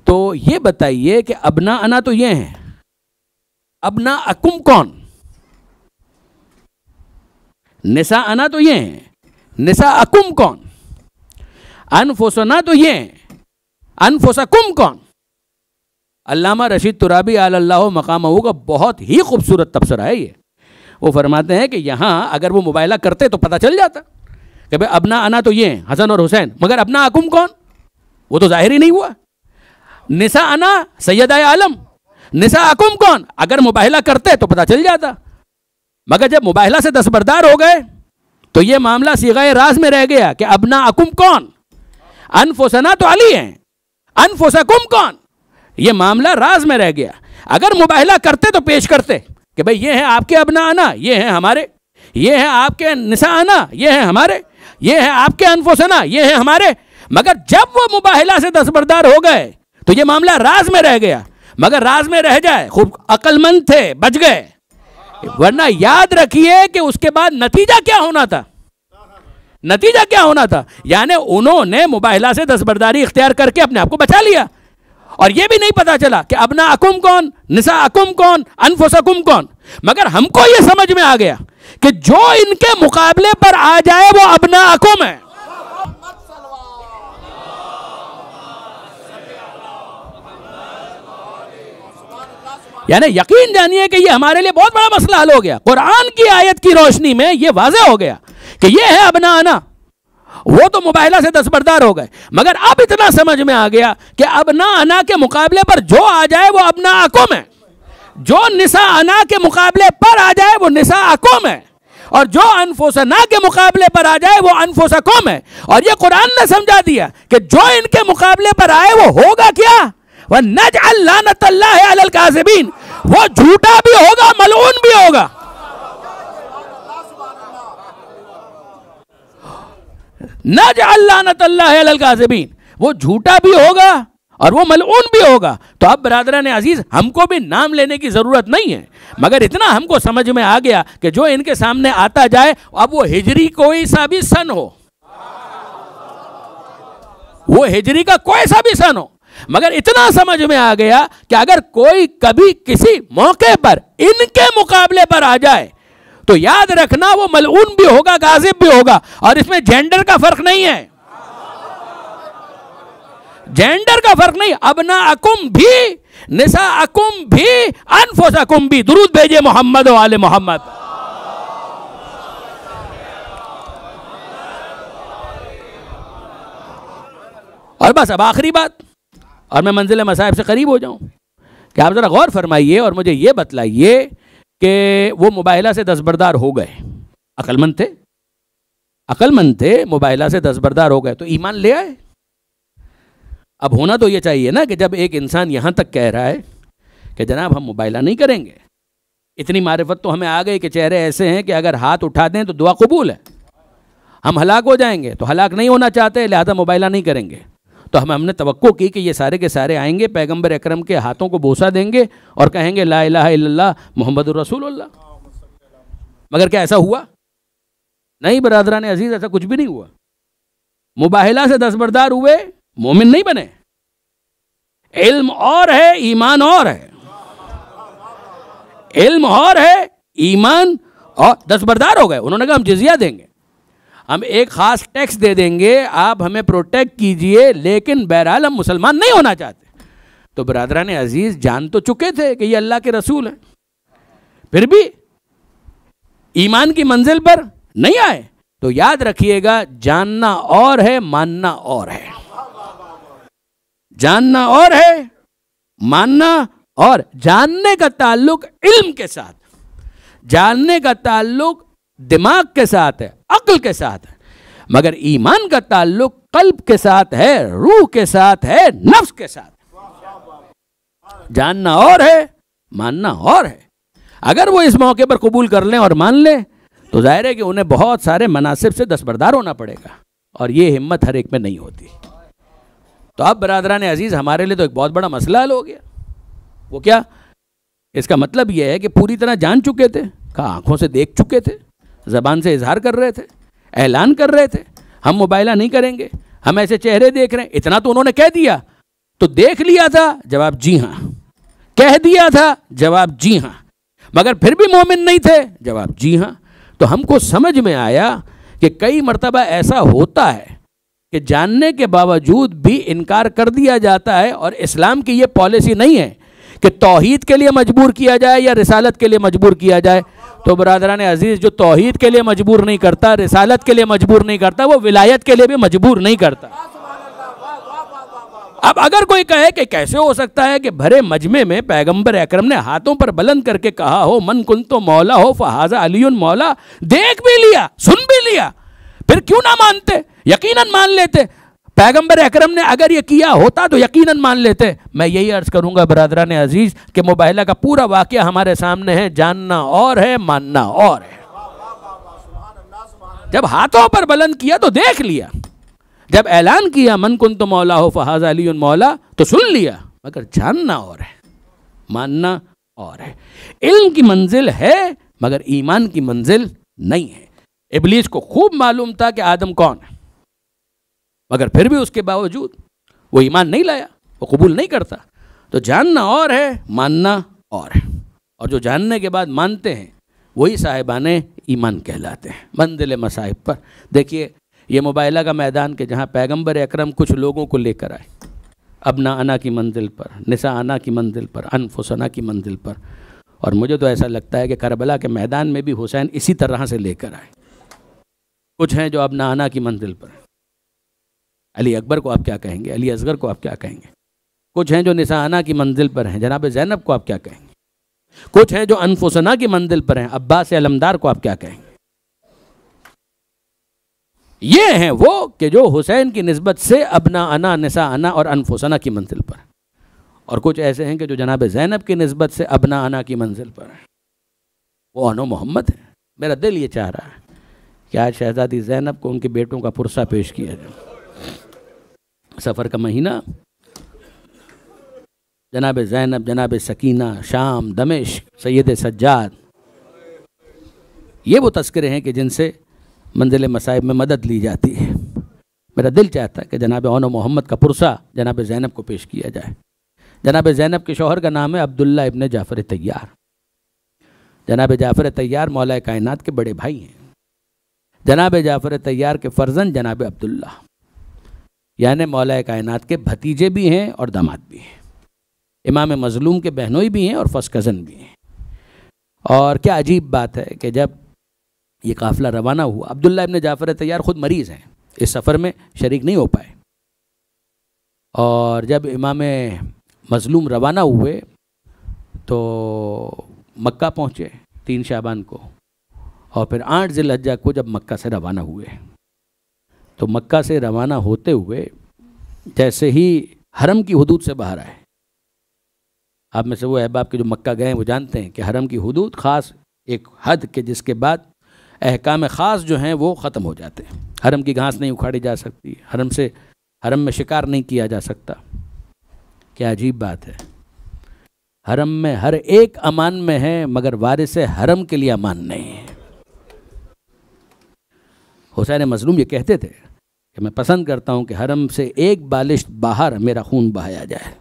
तो ये बताइए कि अबना अना तो ये हैं, अबना अकुम कौन, निसा अना तो ये हैं, निसा अकुम कौन, अनफुसना तो ये हैं, अनफुसकुम कौन। अल्लामा रशीद तुराबी अल्लाह मकामहू का बहुत ही खूबसूरत तबसरा है ये। वो फरमाते हैं कि यहाँ अगर वो मुबाहला करते तो पता चल जाता कि भाई अबना अना तो ये हैं हसन और हुसैन, मगर अबना अकुम कौन, वो तो जाहिर ही नहीं हुआ। निसा अना सैयदा आलम, निसा अकुम कौन, अगर मुबाहला करते तो पता चल जाता। मगर जब मुबाहला से दस्तबरदार हो गए तो ये मामला सीगाए राज में रह गया कि अबना अकुम कौन, अनफुसना तो अली हैं, अनफुसकुम कौन, ये मामला राज में रह गया। अगर मुबाहला करते तो पेश करते कि भाई ये हैं आपके अबना आना, ये हैं हमारे, ये हैं आपके निसा आना, ये हैं हमारे, ये हैं आपके अनफुसना, ये हैं हमारे। मगर जब वो मुबाहला से दस्तबरदार हो गए तो ये मामला राज में रह गया। मगर राज में रह जाए, खूब अक्लमंद थे, बच गए, वरना याद रखिए कि उसके बाद नतीजा क्या होना था, नतीजा क्या होना था। यानी उन्होंने मुबाहला से दस्तबरदारी इख्तियार करके अपने आप को बचा लिया, और यह भी नहीं पता चला कि अबना अकुम कौन, निसा अकुम कौन, अनफुसकुम कौन। मगर हमको यह समझ में आ गया कि जो इनके मुकाबले पर आ जाए वो अबना अकुम है। यानी यकीन जानिए कि ये हमारे लिए बहुत बड़ा मसला हल हो गया। कुरान की आयत की रोशनी में ये वाज़ेह हो गया कि ये है अबना आना। वो तो मुबाहला से दस्तबरदार हो गए, मगर अब इतना समझ में आ गया कि अबना अना के मुकाबले पर जो आ जाए वो अबना अकुम है, जो निसा अना के मुकाबले पर आ जाए वो निसा अकुम है। और जो अनफुसना के मुकाबले पर आ जाए वो अनफुसकुम है। और ये कुरान ने समझा दिया कि जो इनके मुकाबले पर आए वो होगा क्या, वह नजअल लानतल्लाहि अलल काज़िबीन, वो झूठा भी होगा, मलऊन भी होगा। नजअल लानतल्लाहि अलल काज़िबीन, वो झूठा भी होगा और वो मलऊन भी होगा। तो अब बरादरान अजीज, हमको भी नाम लेने की जरूरत नहीं है, मगर इतना हमको समझ में आ गया कि जो इनके सामने आता जाए, अब वो हिजरी कोई सा भी सन हो, वो हिजरी का कोई सा भी सन हो, मगर इतना समझ में आ गया कि अगर कोई कभी किसी मौके पर इनके मुकाबले पर आ जाए तो याद रखना वो मलऊन भी होगा, गाजिब भी होगा। और इसमें जेंडर का फर्क नहीं है, जेंडर का फर्क नहीं। अबना अकुम भी, निसा अकुम भी, अनफुसकुम भी। दुरूद भेजे मोहम्मद व आले मोहम्मद। और बस अब आखिरी बात, और मैं मंजिल मसाइब से करीब हो जाऊं, कि आप जरा गौर फरमाइए और मुझे ये बतलाइए कि वो मुबाहिला से दस्तबरदार हो गए, अक्लमंद थे, अक्लमंद थे, मुबाहिला से दस्तबरदार हो गए तो ईमान ले आए। अब होना तो ये चाहिए ना कि जब एक इंसान यहां तक कह रहा है कि जनाब हम मुबाहिला नहीं करेंगे, इतनी मारिफत तो हमें आ गई कि चेहरे ऐसे हैं कि अगर हाथ उठा दें तो दुआ कबूल है, हम हलाक हो जाएंगे तो हलाक नहीं होना चाहते, लिहाजा मुबाहिला नहीं करेंगे। तो हमने तवक्को की कि ये सारे के सारे आएंगे, पैगंबर अकरम के हाथों को बोसा देंगे और कहेंगे ला इलाहा इल्लल्लाह मुहम्मदुर रसूलुल्लाह। मगर क्या ऐसा हुआ? नहीं बरादरान अजीज, ऐसा कुछ भी नहीं हुआ। मुबाहिला से दस्तबरदार हुए, मोमिन नहीं बने। इल्म और है, ईमान और है, इल्म और है, ईमान और, दस्तबरदार हो गए। उन्होंने कहा हम जिजिया देंगे, हम एक खास टैक्स दे देंगे, आप हमें प्रोटेक्ट कीजिए, लेकिन बहरहाल हम मुसलमान नहीं होना चाहते। तो बरादरान अजीज जान तो चुके थे कि ये अल्लाह के रसूल हैं, फिर भी ईमान की मंजिल पर नहीं आए। तो याद रखिएगा, जानना और है, मानना और है। जानना और है, मानना और। जानने का ताल्लुक इल्म के साथ, जानने का ताल्लुक दिमाग के साथ है, अक्ल के साथ है, मगर ईमान का ताल्लुक कल्ब के साथ है, रूह के साथ है, नफ्स के साथ। जानना और है, मानना और है। अगर वो इस मौके पर कबूल कर लें और मान लें तो जाहिर है कि उन्हें बहुत सारे मनासिब से दस्तबरदार होना पड़ेगा, और ये हिम्मत हर एक में नहीं होती। तो अब बरादरान अजीज, हमारे लिए तो एक बहुत बड़ा मसला हल हो गया। वो क्या? इसका मतलब यह है कि पूरी तरह जान चुके थे, आंखों से देख चुके थे, ज़बान से इजहार कर रहे थे, ऐलान कर रहे थे हम मुबाहिला नहीं करेंगे, हम ऐसे चेहरे देख रहे हैं। इतना तो उन्होंने कह दिया, तो देख लिया था, जवाब जी हाँ, कह दिया था, जवाब जी हाँ, मगर फिर भी मोमिन नहीं थे, जवाब जी हाँ। तो हमको समझ में आया कि कई मर्तबा ऐसा होता है कि जानने के बावजूद भी इनकार कर दिया जाता है, और इस्लाम की ये पॉलिसी नहीं है कि तौहीद के लिए मजबूर किया जाए या रिसालत के लिए मजबूर किया जाए। तो बरादरान अजीज, जो तौहीद के लिए मजबूर नहीं करता, रिसालत के लिए मजबूर नहीं करता, वो विलायत के लिए भी मजबूर नहीं करता। अब अगर कोई कहे कि कैसे हो सकता है कि भरे मजमे में पैगंबर अकरम ने हाथों पर बुलंद करके कहा हो मन कुंतो मौला हो फहाजा अलीयुन मौला, देख भी लिया, सुन भी लिया, फिर क्यों ना मानते? यकीनन मान लेते। पैगंबर अकरम ने अगर ये किया होता तो यकीनन मान लेते। मैं यही अर्ज करूंगा बरादरान अजीज कि मुबाहिला का पूरा वाकया हमारे सामने है, जानना और है, मानना और है। जब हाथों पर बुलंद किया तो देख लिया, जब ऐलान किया मन कुंतु मौला हो फहाजा अलीयुन मौला, तो सुन लिया, मगर जानना और है, मानना और है। इल्म की मंजिल है मगर ईमान की मंजिल नहीं है। इब्लीस को खूब मालूम था कि आदम कौन है, मगर फिर भी उसके बावजूद वो ईमान नहीं लाया, वो कबूल नहीं करता। तो जानना और है, मानना और है, और जो जानने के बाद मानते हैं वही साहिबाने ईमान कहलाते हैं। मंजिल मसाहिब पर देखिए, ये मुबाहिला का मैदान के जहाँ पैगंबर अकरम कुछ लोगों को लेकर आए, अबना अना की मंजिल पर, निसा अना की मंजिल पर, अनफुसना की मंजिल पर, और मुझे तो ऐसा लगता है कि करबला के मैदान में भी हुसैन इसी तरह से लेकर आए। कुछ हैं जो अबना अना की मंजिल पर, अली अकबर को आप क्या कहेंगे, अली असगर को आप क्या कहेंगे। कुछ हैं जो निसाना की मंजिल पर हैं, जनाब ज़ैनब को आप क्या कहेंगे। कुछ हैं जो अनफुसना की मंजिल पर हैं, अब्बास अलमदार को आप क्या कहेंगे। ये हैं वो कि जो हुसैन की निस्बत से अपना अना निसा अना और अनफुसना की मंजिल पर, और कुछ ऐसे हैं कि जो जनाब ज़ैनब की निस्बत से अपना अना की मंजिल पर है। वो अनो मोहम्मद है। मेरा दिल ये चाह रहा है कि आज शहज़ादी ज़ैनब को उनके बेटों का पुरसा पेश किया जाए। सफ़र का महीना, जनाब ज़ैनब, जनाब सकीना, शाम, दमिश्क, सैयद सज्जाद, ये वो तस्करे हैं कि जिनसे मंजिल मसाइब में मदद ली जाती है। मेरा दिल चाहता है कि जनाब अनो मोहम्मद का पुरसा जनाब ज़ैनब को पेश किया जाए। जनाब ज़ैनब के शौहर का नाम है अब्दुल्ला इब्न जाफ़र तैयार। जनाब जाफ़र तैयार मौला कायनात के बड़े भाई हैं। जनाब जाफ़र तैयार के फ़र्जंद जनाब अब्दुल्ला, यानी मौला कायनात के भतीजे भी हैं और दामाद भी हैं। इमाम मज़लूम के बहनोई भी हैं और फर्स्ट कज़न भी हैं। और क्या अजीब बात है कि जब ये काफ़िला रवाना हुआ, अब्दुल्ला इब्न जाफ़र तैयार ख़ुद मरीज़ हैं, इस सफ़र में शरीक नहीं हो पाए। और जब इमाम मज़लूम रवाना हुए तो मक्का पहुँचे 3 शाबान को, और फिर 8 ज़िलहज्जा को जब मक्का से रवाना हुए, तो मक्का से रवाना होते हुए जैसे ही हरम की हुदूद से बाहर आए, आप में से वो अहबाब के जो मक्का गए हैं वो जानते हैं कि हरम की हुदूद ख़ास एक हद के जिसके बाद अहकाम ख़ास जो हैं वो ख़त्म हो जाते हैं। हरम की घास नहीं उखाड़ी जा सकती, हरम में शिकार नहीं किया जा सकता। क्या अजीब बात है, हरम में हर एक अमान में है मगर वारिस हरम के लिए अमान नहीं है। हुसैन मज़लूम ये कहते थे कि मैं पसंद करता हूँ कि हरम से एक बालिश बाहर मेरा खून बहाया जाए,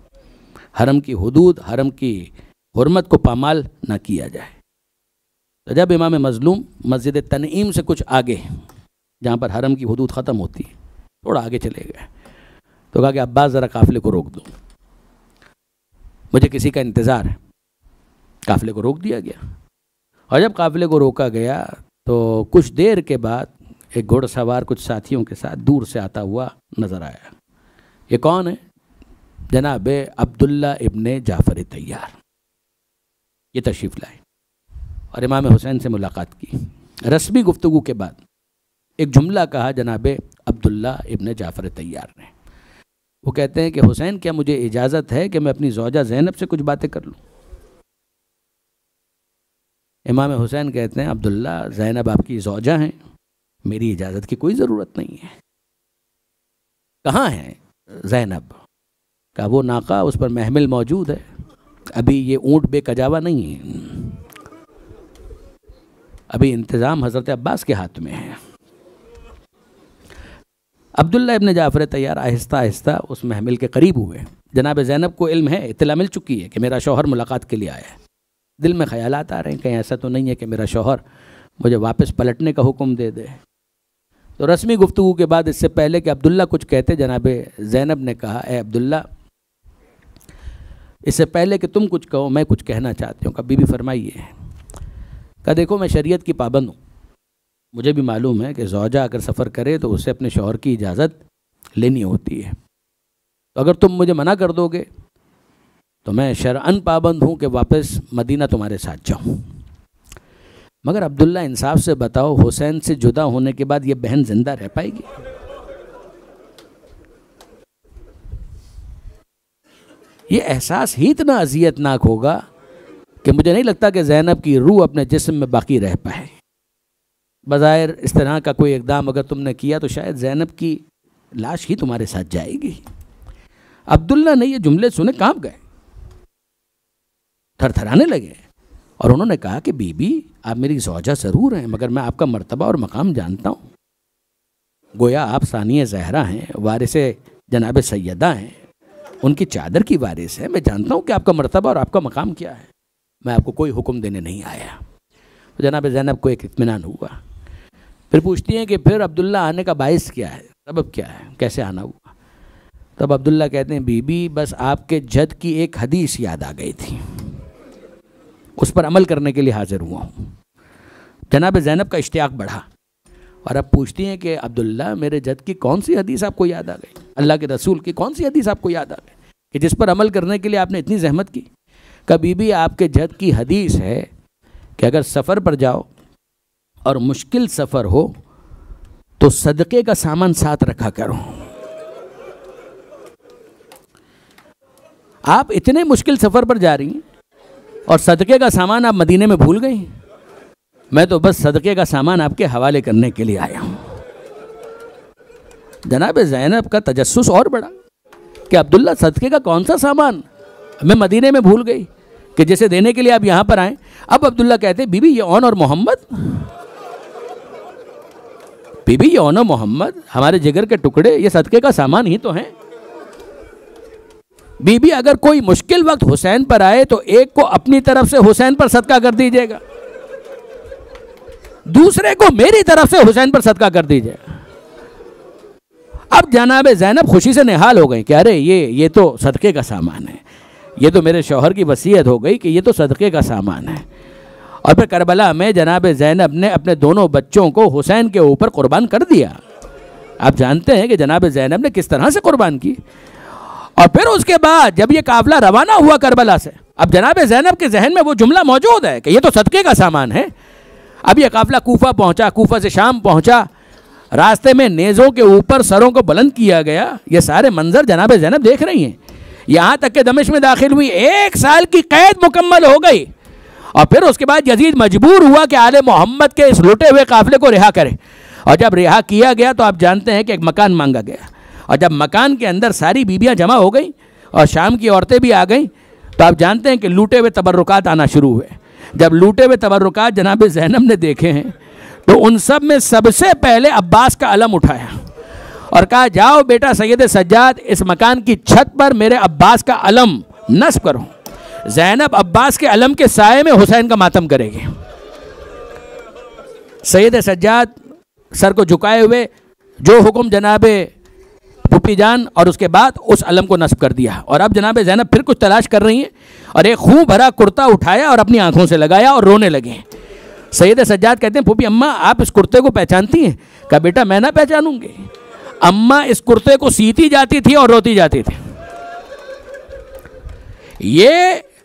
हरम की हुदूद, हरम की हुर्मत को पामाल ना किया जाए। तो जब इमाम मज़लूम मस्जिद तनईम से कुछ आगे, जहाँ पर हरम की हुदूद ख़त्म होती है, थोड़ा आगे चले गए, तो कहा कि अब्बास ज़रा काफ़िले को रोक दो, मुझे किसी का इंतज़ार है। काफ़िले को रोक दिया गया, और जब काफ़िले को रोका गया तो कुछ देर के बाद एक घोड़सवार कुछ साथियों के साथ दूर से आता हुआ नज़र आया। ये कौन है? जनाब अब्दुल्ला इब्ने जाफ़र तैयार। ये तशरीफ़ लाए और इमाम हुसैन से मुलाकात की। रस्मी गुफ्तगू के बाद एक जुमला कहा जनाब अब्दुल्ला इब्ने जाफ़र तैयार ने। वो कहते हैं कि हुसैन, क्या मुझे इजाज़त है कि मैं अपनी ज़ौजा ज़ैनब से कुछ बातें कर लूँ? इमाम हुसैन कहते हैं, अब्दुल्ला, ज़ैनब आपकी ज़ौजा हैं, मेरी इजाज़त की कोई ज़रूरत नहीं है। कहाँ है ज़ैनब? का वो नाका, उस पर महमिल मौजूद है, अभी ये ऊँट बेकजावा नहीं है, अभी इंतज़ाम हज़रत अब्बास के हाथ में है। अब्दुल्ला इब्न जाफ़र तैयार आहिस्ता आहिस्ता उस महमिल के करीब हुए। जनाब ज़ैनब को इल्म है, इत्तला मिल चुकी है कि मेरा शौहर मुलाकात के लिए आया है। दिल में ख़यालात आ रहे हैं, कहीं ऐसा तो नहीं है कि मेरा शौहर मुझे वापस पलटने का हुक्म दे दे। तो रस्मी गुफ्तगू के बाद, इससे पहले कि अब्दुल्ला कुछ कहते, जनाब ज़ैनब ने कहा, ए अब्दुल्ला, इससे पहले कि तुम कुछ कहो मैं कुछ कहना चाहती हूँ। कहा बीबी फरमाइए। कहा देखो, मैं शरीयत की पाबंद हूँ, मुझे भी मालूम है कि ज़ौजा अगर सफ़र करे तो उसे अपने शौहर की इजाज़त लेनी होती है। तो अगर तुम मुझे मना कर दोगे तो मैं शरअन पाबंद हूँ कि वापस मदीना तुम्हारे साथ जाऊँ। मगर अब्दुल्ला, इंसाफ से बताओ, हुसैन से जुदा होने के बाद ये बहन जिंदा रह पाएगी? ये एहसास ही इतना अजियतनाक होगा कि मुझे नहीं लगता कि ज़ैनब की रूह अपने जिस्म में बाकी रह पाए। बज़ाहिर इस तरह का कोई इक़दाम अगर तुमने किया तो शायद ज़ैनब की लाश ही तुम्हारे साथ जाएगी। अब्दुल्ला ने ये जुमले सुने, कांप गए, थरथराने लगे, और उन्होंने कहा कि बीबी, आप मेरी ज़ौजा ज़रूर हैं, मगर मैं आपका मर्तबा और मकाम जानता हूँ। गोया आप सानिया ज़हरा हैं, वारिस जनाब सैयदा हैं, उनकी चादर की वारिस है। मैं जानता हूँ कि आपका मर्तबा और आपका मकाम क्या है। मैं आपको कोई हुक्म देने नहीं आया। तो जनाब ज़ैनब को एक इत्मीनान हुआ। फिर पूछती हैं कि फिर अब्दुल्ला आने का बाइस क्या है, सबब क्या है, कैसे आना हुआ? तब अब्दुल्ला कहते हैं, बीबी, बस आपके जद की एक हदीस याद आ गई थी, उस पर अमल करने के लिए हाजिर हुआ हूँ। जनाब ज़ैनब का इश्तियाक बढ़ा और अब पूछती हैं कि अब्दुल्ला, मेरे जद की कौन सी हदीस आपको याद आ गई? अल्लाह के रसूल की कौन सी हदीस आपको याद आ गई कि जिस पर अमल करने के लिए आपने इतनी जहमत की? कहा बीबी, आपके जद की हदीस है कि अगर सफ़र पर जाओ और मुश्किल सफ़र हो तो सदक़े का सामान साथ रखा करो। आप इतने मुश्किल सफ़र पर जा रही हैं और सदक़े का सामान आप मदीने में भूल गई। मैं तो बस सदक़े का सामान आपके हवाले करने के लिए आया हूँ। जनाब ज़ैनब का तजस्सुस और बड़ा कि अब्दुल्ला सदक़े का कौन सा सामान मैं मदीने में भूल गई कि जिसे देने के लिए आप यहाँ पर आए। अब अब्दुल्ला कहते बीबी ये औन और मोहम्मद, बीबी ये औन और मोहम्मद हमारे जिगर के टुकड़े, ये सदक़े का सामान ही तो हैं। बीबी अगर कोई मुश्किल वक्त हुसैन पर आए तो एक को अपनी तरफ से हुसैन पर सदका कर दीजिएगा, दूसरे को मेरी तरफ से हुसैन पर सदका कर दीजिएगा। अब जनाब ज़ैनब खुशी से निहाल हो गई कि अरे ये तो सदक़े का सामान है, ये तो मेरे शौहर की वसीयत हो गई कि ये तो सदक़े का सामान है। और फिर करबला में जनाब ज़ैनब ने अपने दोनों बच्चों को हुसैन के ऊपर कुर्बान कर दिया। आप जानते हैं कि जनाब ज़ैनब ने किस तरह से कुर्बान की। और फिर उसके बाद जब ये काफ़िला रवाना हुआ करबला से, अब जनाब ज़ैनब के जहन में वो जुमला मौजूद है कि ये तो सदक़े का सामान है। अब ये काफ़िला कूफा पहुंचा, कूफा से शाम पहुंचा, रास्ते में नेज़ों के ऊपर सरों को बुलंद किया गया। ये सारे मंजर जनाब ज़ैनब देख रही हैं। यहाँ तक कि दमिश्क में दाखिल हुई, 1 साल की कैद मुकम्मल हो गई। और फिर उसके बाद यजीद मजबूर हुआ कि आले मोहम्मद के इस लुटे हुए काफ़िले को रिहा करे। और जब रिहा किया गया तो आप जानते हैं कि एक मकान मांगा गया। और जब मकान के अंदर सारी बीबियाँ जमा हो गई और शाम की औरतें भी आ गईं, तो आप जानते हैं कि लूटे हुए तबर्रुकात आना शुरू हुए। जब लूटे हुए तबर्रुकात जनाब ज़ैनब ने देखे हैं तो उन सब में सबसे पहले अब्बास का अलम उठाया और कहा जाओ बेटा सैयद सज्जाद, इस मकान की छत पर मेरे अब्बास का अलम नस्ब करो। ज़ैनब अब्बास के अलम के साए में हुसैन का मातम करेगी। सैयद सज्जाद सर को झुकाए हुए जो हुक्म जनाबे फूफी जान, और उसके बाद उस अलम को नस्ब कर दिया। और अब जनाब ज़ैनब फिर कुछ तलाश कर रही हैं और एक खून भरा कुर्ता उठाया और अपनी आंखों से लगाया और रोने लगे। सैयद सज्जाद कहते हैं फूफी अम्मा आप इस कुर्ते को पहचानती हैं? कहा बेटा मैं ना पहचानूंगी। अम्मा इस कुर्ते को सीती जाती थी और रोती जाती थी।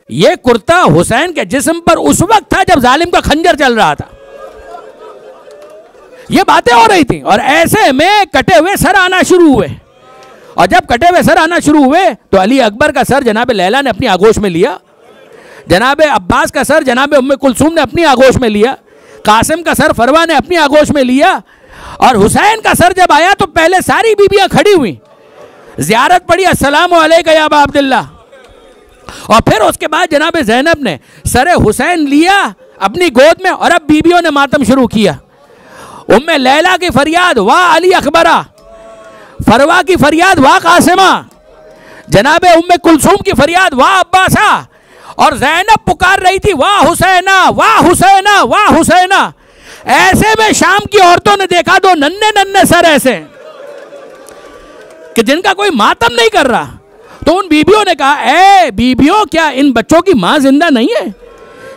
ये कुर्ता हुसैन के जिस्म पर उस वक्त था जब जालिम का खंजर चल रहा था। ये बातें हो रही थी और ऐसे में कटे हुए सर आना शुरू हुए। और जब कटे हुए सर आना शुरू हुए तो अली अकबर का सर जनाब लैला ने अपनी आगोश में लिया, जनाब अब्बास का सर जनाब उम्मे कुलसूम ने अपनी आगोश में लिया, कासिम का सर फरवा ने अपनी आगोश में लिया। और हुसैन का सर जब आया तो पहले सारी बीबियां खड़ी हुई, ज़ियारत पड़ी अस्सलामु अलैका या अबा अब्दुल्लाह। और फिर उसके बाद जनाब ज़ैनब ने सर हुसैन लिया अपनी गोद में और अब बीबियों ने मातम शुरू किया। उम्मे लैला की फरियाद वाह अली अकबरा, फरवा की फरियाद वाह कासिमा, जनाब उम्मे कुलसूम की फरियाद वाह अब्बासा, और ज़ैनब पुकार रही थी वाह हुसैना वाह हुसैना वाह हुसैना। ऐसे में शाम की औरतों ने देखा दो नन्हे नन्हे सर ऐसे कि जिनका कोई मातम नहीं कर रहा। तो उन बीबियों ने कहा ए बीबियों क्या इन बच्चों की मां जिंदा नहीं है?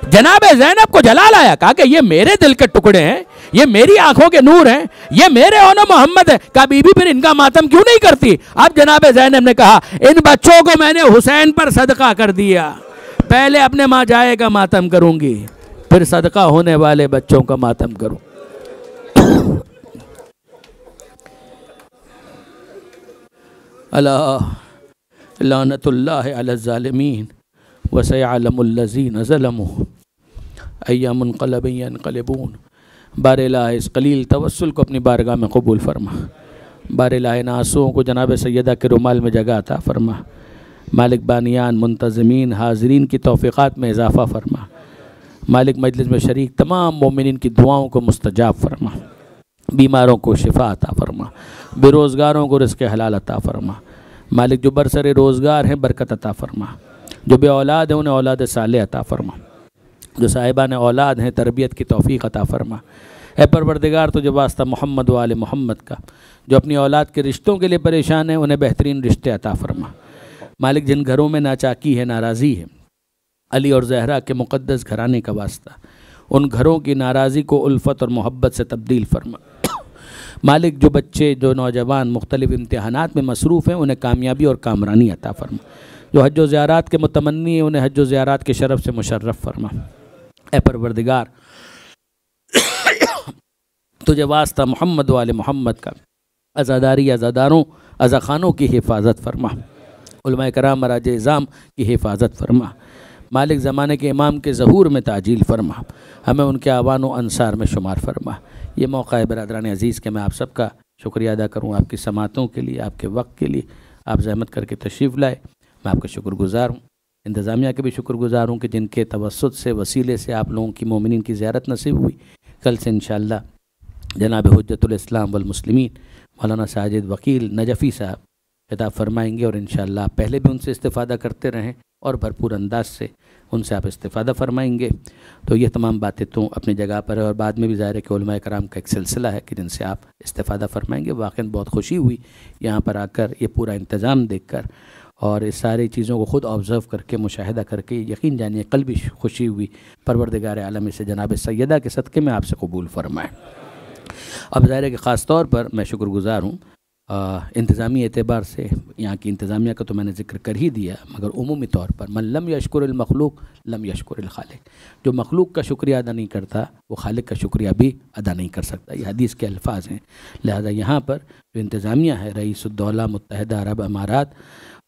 जनाब ज़ैनब को जलाल आया, कहा कि ये मेरे दिल के टुकड़े हैं, ये मेरी आंखों के नूर हैं, ये मेरे औनो मोहम्मद है। कहा बीबी फिर इनका मातम क्यों नहीं करती? अब जनाब ज़ैनब ने कहा इन बच्चों को मैंने हुसैन पर सदका कर दिया, पहले अपने माँ जाए का मातम करूंगी, फिर सदका होने वाले बच्चों का मातम करूं। अल्लाह लानतुल्लाह अला ज़ालिमीन व सयअलमुल्लज़ीन ज़लमू अय्या मुनक़लबिन यनक़लिबून। बारिला इस कलील तवस्सुल को अपनी बारगाह में कबूल फरमा। बारिला इन आंसुओं को जनाब सैयदा के रुमाल में जगह अता फरमा। मालिक बानियान मुंतज़मीन हाज़रीन की तौफ़ीक़ात में इजाफ़ा फरमा। मालिक मजलिस में शरीक तमाम मोमिनीन की दुआओं को मुस्तजाब फरमा। बीमारों को शिफा अता फरमा। बेरोज़गारों को रिज़्क़ हलाल अता फरमा। मालिक जो बरसरे रोज़गार हैं बरकत अता फरमा। जो बे औलाद हैं उन्हें औलाद सालेह अता फरमा। जो साहिबान औलाद हैं तरबियत की तौफ़ीक़ अता फरमा। ए परवरदिगार तुझे वास्ता मोहम्मद व आले मोहम्मद का, जो अपनी औलाद के रिश्तों के लिए परेशान हैं उन्हें बेहतरीन रिश्ते अता फरमा। मालिक जिन घरों में नाचाकी है नाराज़ी है, अली और ज़हरा के मुक़द्दस घराने का वास्ता, उन घरों की नाराज़ी को उल्फ़त और मोहब्बत से तब्दील फरमा। मालिक जो बच्चे जो नौजवान मुख्तलिफ़ इम्तिहानात में मसरूफ़ हैं उन्हें कामयाबी और कामरानी अता फरमा। जो हज व ज़ियारात के मुतमन्नी हैं उन्हें हज व ज़ियारात के शरफ़ से मुशर्रफ़ फरमा। ए परवरदिगार तुझे वास्ता मोहम्मद वाले मोहम्मद का, अज़ादारी अज़ादारों अज़ाखानों की हिफाजत फरमा, उलमाए कराम मराज इज़ाम की हिफाजत फरमा, मालिक ज़माने के इमाम के ज़हूर में ताजील फरमा, हमें उनके आवान व अंसार में शुमार फरमा। ये मौका है बरदरान अज़ीज़ के मैं आप सबका शुक्रिया अदा करूँ, आपकी समातों के लिए, आपके वक्त के लिए। आप ज़हमत करके तशरीफ़ लाए, मैं आपका शुक्रगुज़ार हूँ। इंतज़ामिया के भी शुक्रगुज़ार हूँ कि जिनके तवस्सुत से, वसीले से आप लोगों की मोमिनीन की ज़ियारत नसीब हुई। कल से इंशाअल्लाह जनाब हुज्जतुल इस्लाम वल मुस्लिमीन मौलाना साजिद वकील नजफ़ी साहब खिताब फरमाएंगे, और इंशाअल्लाह पहले भी उनसे इस्तिफ़ादा करते रहें और भरपूर अंदाज से उनसे आप इस्तिफ़ादा फरमाएंगे। तो ये तमाम बातें तो अपनी जगह पर है, और बाद में भी ज़ाहिर है कि उलमाए कराम का एक सिलसिला है कि जिनसे आप इस्तिफ़ादा फरमाएंगे। वाक़ई बहुत खुशी हुई यहाँ पर आकर, ये पूरा इंतज़ाम देख कर और इस सारी चीज़ों को ख़ुद ऑब्ज़र्व करके, मुशाहिदा करके यकीन जानिए कल भी खुशी हुई। परवरदिगार आलम से जनाब सैयदा के सदक़े में आपसे कबूल फरमाए। अब ज़ाहिर है कि ख़ास तौर पर मैं शुक्रगुज़ार हूँ इंतज़ामी एतबार से। यहाँ की इंतज़ामिया का तो मैंने ज़िक्र कर ही दिया, मगर उमूमी तौर पर मन लम यशकुरिल मखलूक लम यशकुरिल खालिक, जो मखलूक का शुक्रिया अदा नहीं करता वो खालिक का शुक्रिया भी अदा नहीं कर सकता। ये हदीस के अल्फाज हैं। लिहाजा यहाँ पर जो इंतज़ामिया है, रईसुद्दौला मुत्तहिदा अरब अमारात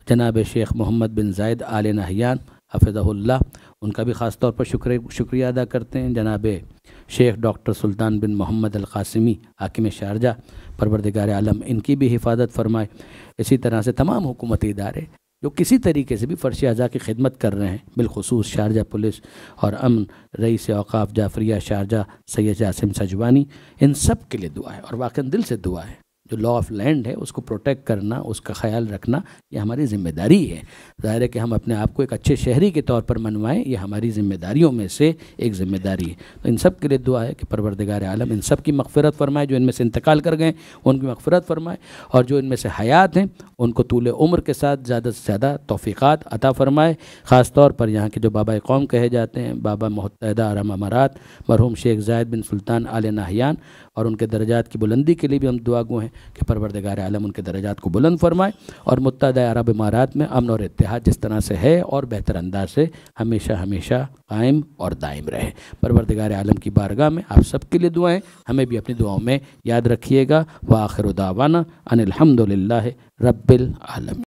जनाब शेख मोहम्मद बिन ज़ायद आल नहयान हफ़िज़हुल्लाह, उनका भी ख़ास तौर पर शुक्रिया अदा करते हैं। जनाब शेख डॉक्टर सुल्तान बिन मोहम्मद अल क़ासिमी हाकिम शारजा, परवरदिगार आलम इनकी भी हिफाजत फरमाए। इसी तरह से तमाम हुकूमती इदारे जो किसी तरीके से भी फ़र्श अज़ा की खिदमत कर रहे हैं, बिलखुसूस शारजा पुलिस और अमन, रईस औक़ाफ़ जाफरिया शारजा सैयद जासिम सजवानी, इन सब के लिए दुआ है। और वाक़ई दिल से दुआ है, जो लॉ ऑफ लैंड है उसको प्रोटेक्ट करना, उसका ख्याल रखना, ये हमारी ज़िम्मेदारी है। ज़ाहिर है कि हम अपने आप को एक अच्छे शहरी के तौर पर मनवाएं, ये हमारी ज़िम्मेदारियों में से एक ज़िम्मेदारी है। तो इन सब के लिए दुआ है कि परवरदिगार आलम इन सब की मग़फ़िरत फरमाए, जो इनमें से इंतकाल कर गए उनकी मग़फ़िरत फरमाए, और जो इनमें से हयात हैं उनको तूल उम्र के साथ ज़्यादा से ज़्यादा तौफ़ीक़ात अता फ़रमाए। ख़ास तौर पर यहाँ के जो बाबा कौम कहे जाते हैं, बाबा मुत्तहिदा अरब अमारात मरहूम शेख ज़ायद बिन सुल्तान आल नहयान, और उनके दर्जात की बुलंदी के लिए भी हम दुआ गो हैं कि परवरदिगार आलम उनके दर्जात को बुलंद फरमाए, और मुत्तहिदा अरब अमारात में अमन और इत्तेहाद जिस तरह से है और बेहतर अंदाज से हमेशा हमेशा कायम और दायम रहे। परवरदिगार आलम की बारगाह में आप सबके लिए दुआएं, हमें भी अपनी दुआओं में याद रखिएगा। व आखिर दावाना अनिल हम्दुलिल्लाहि रब्बिल आलमीन।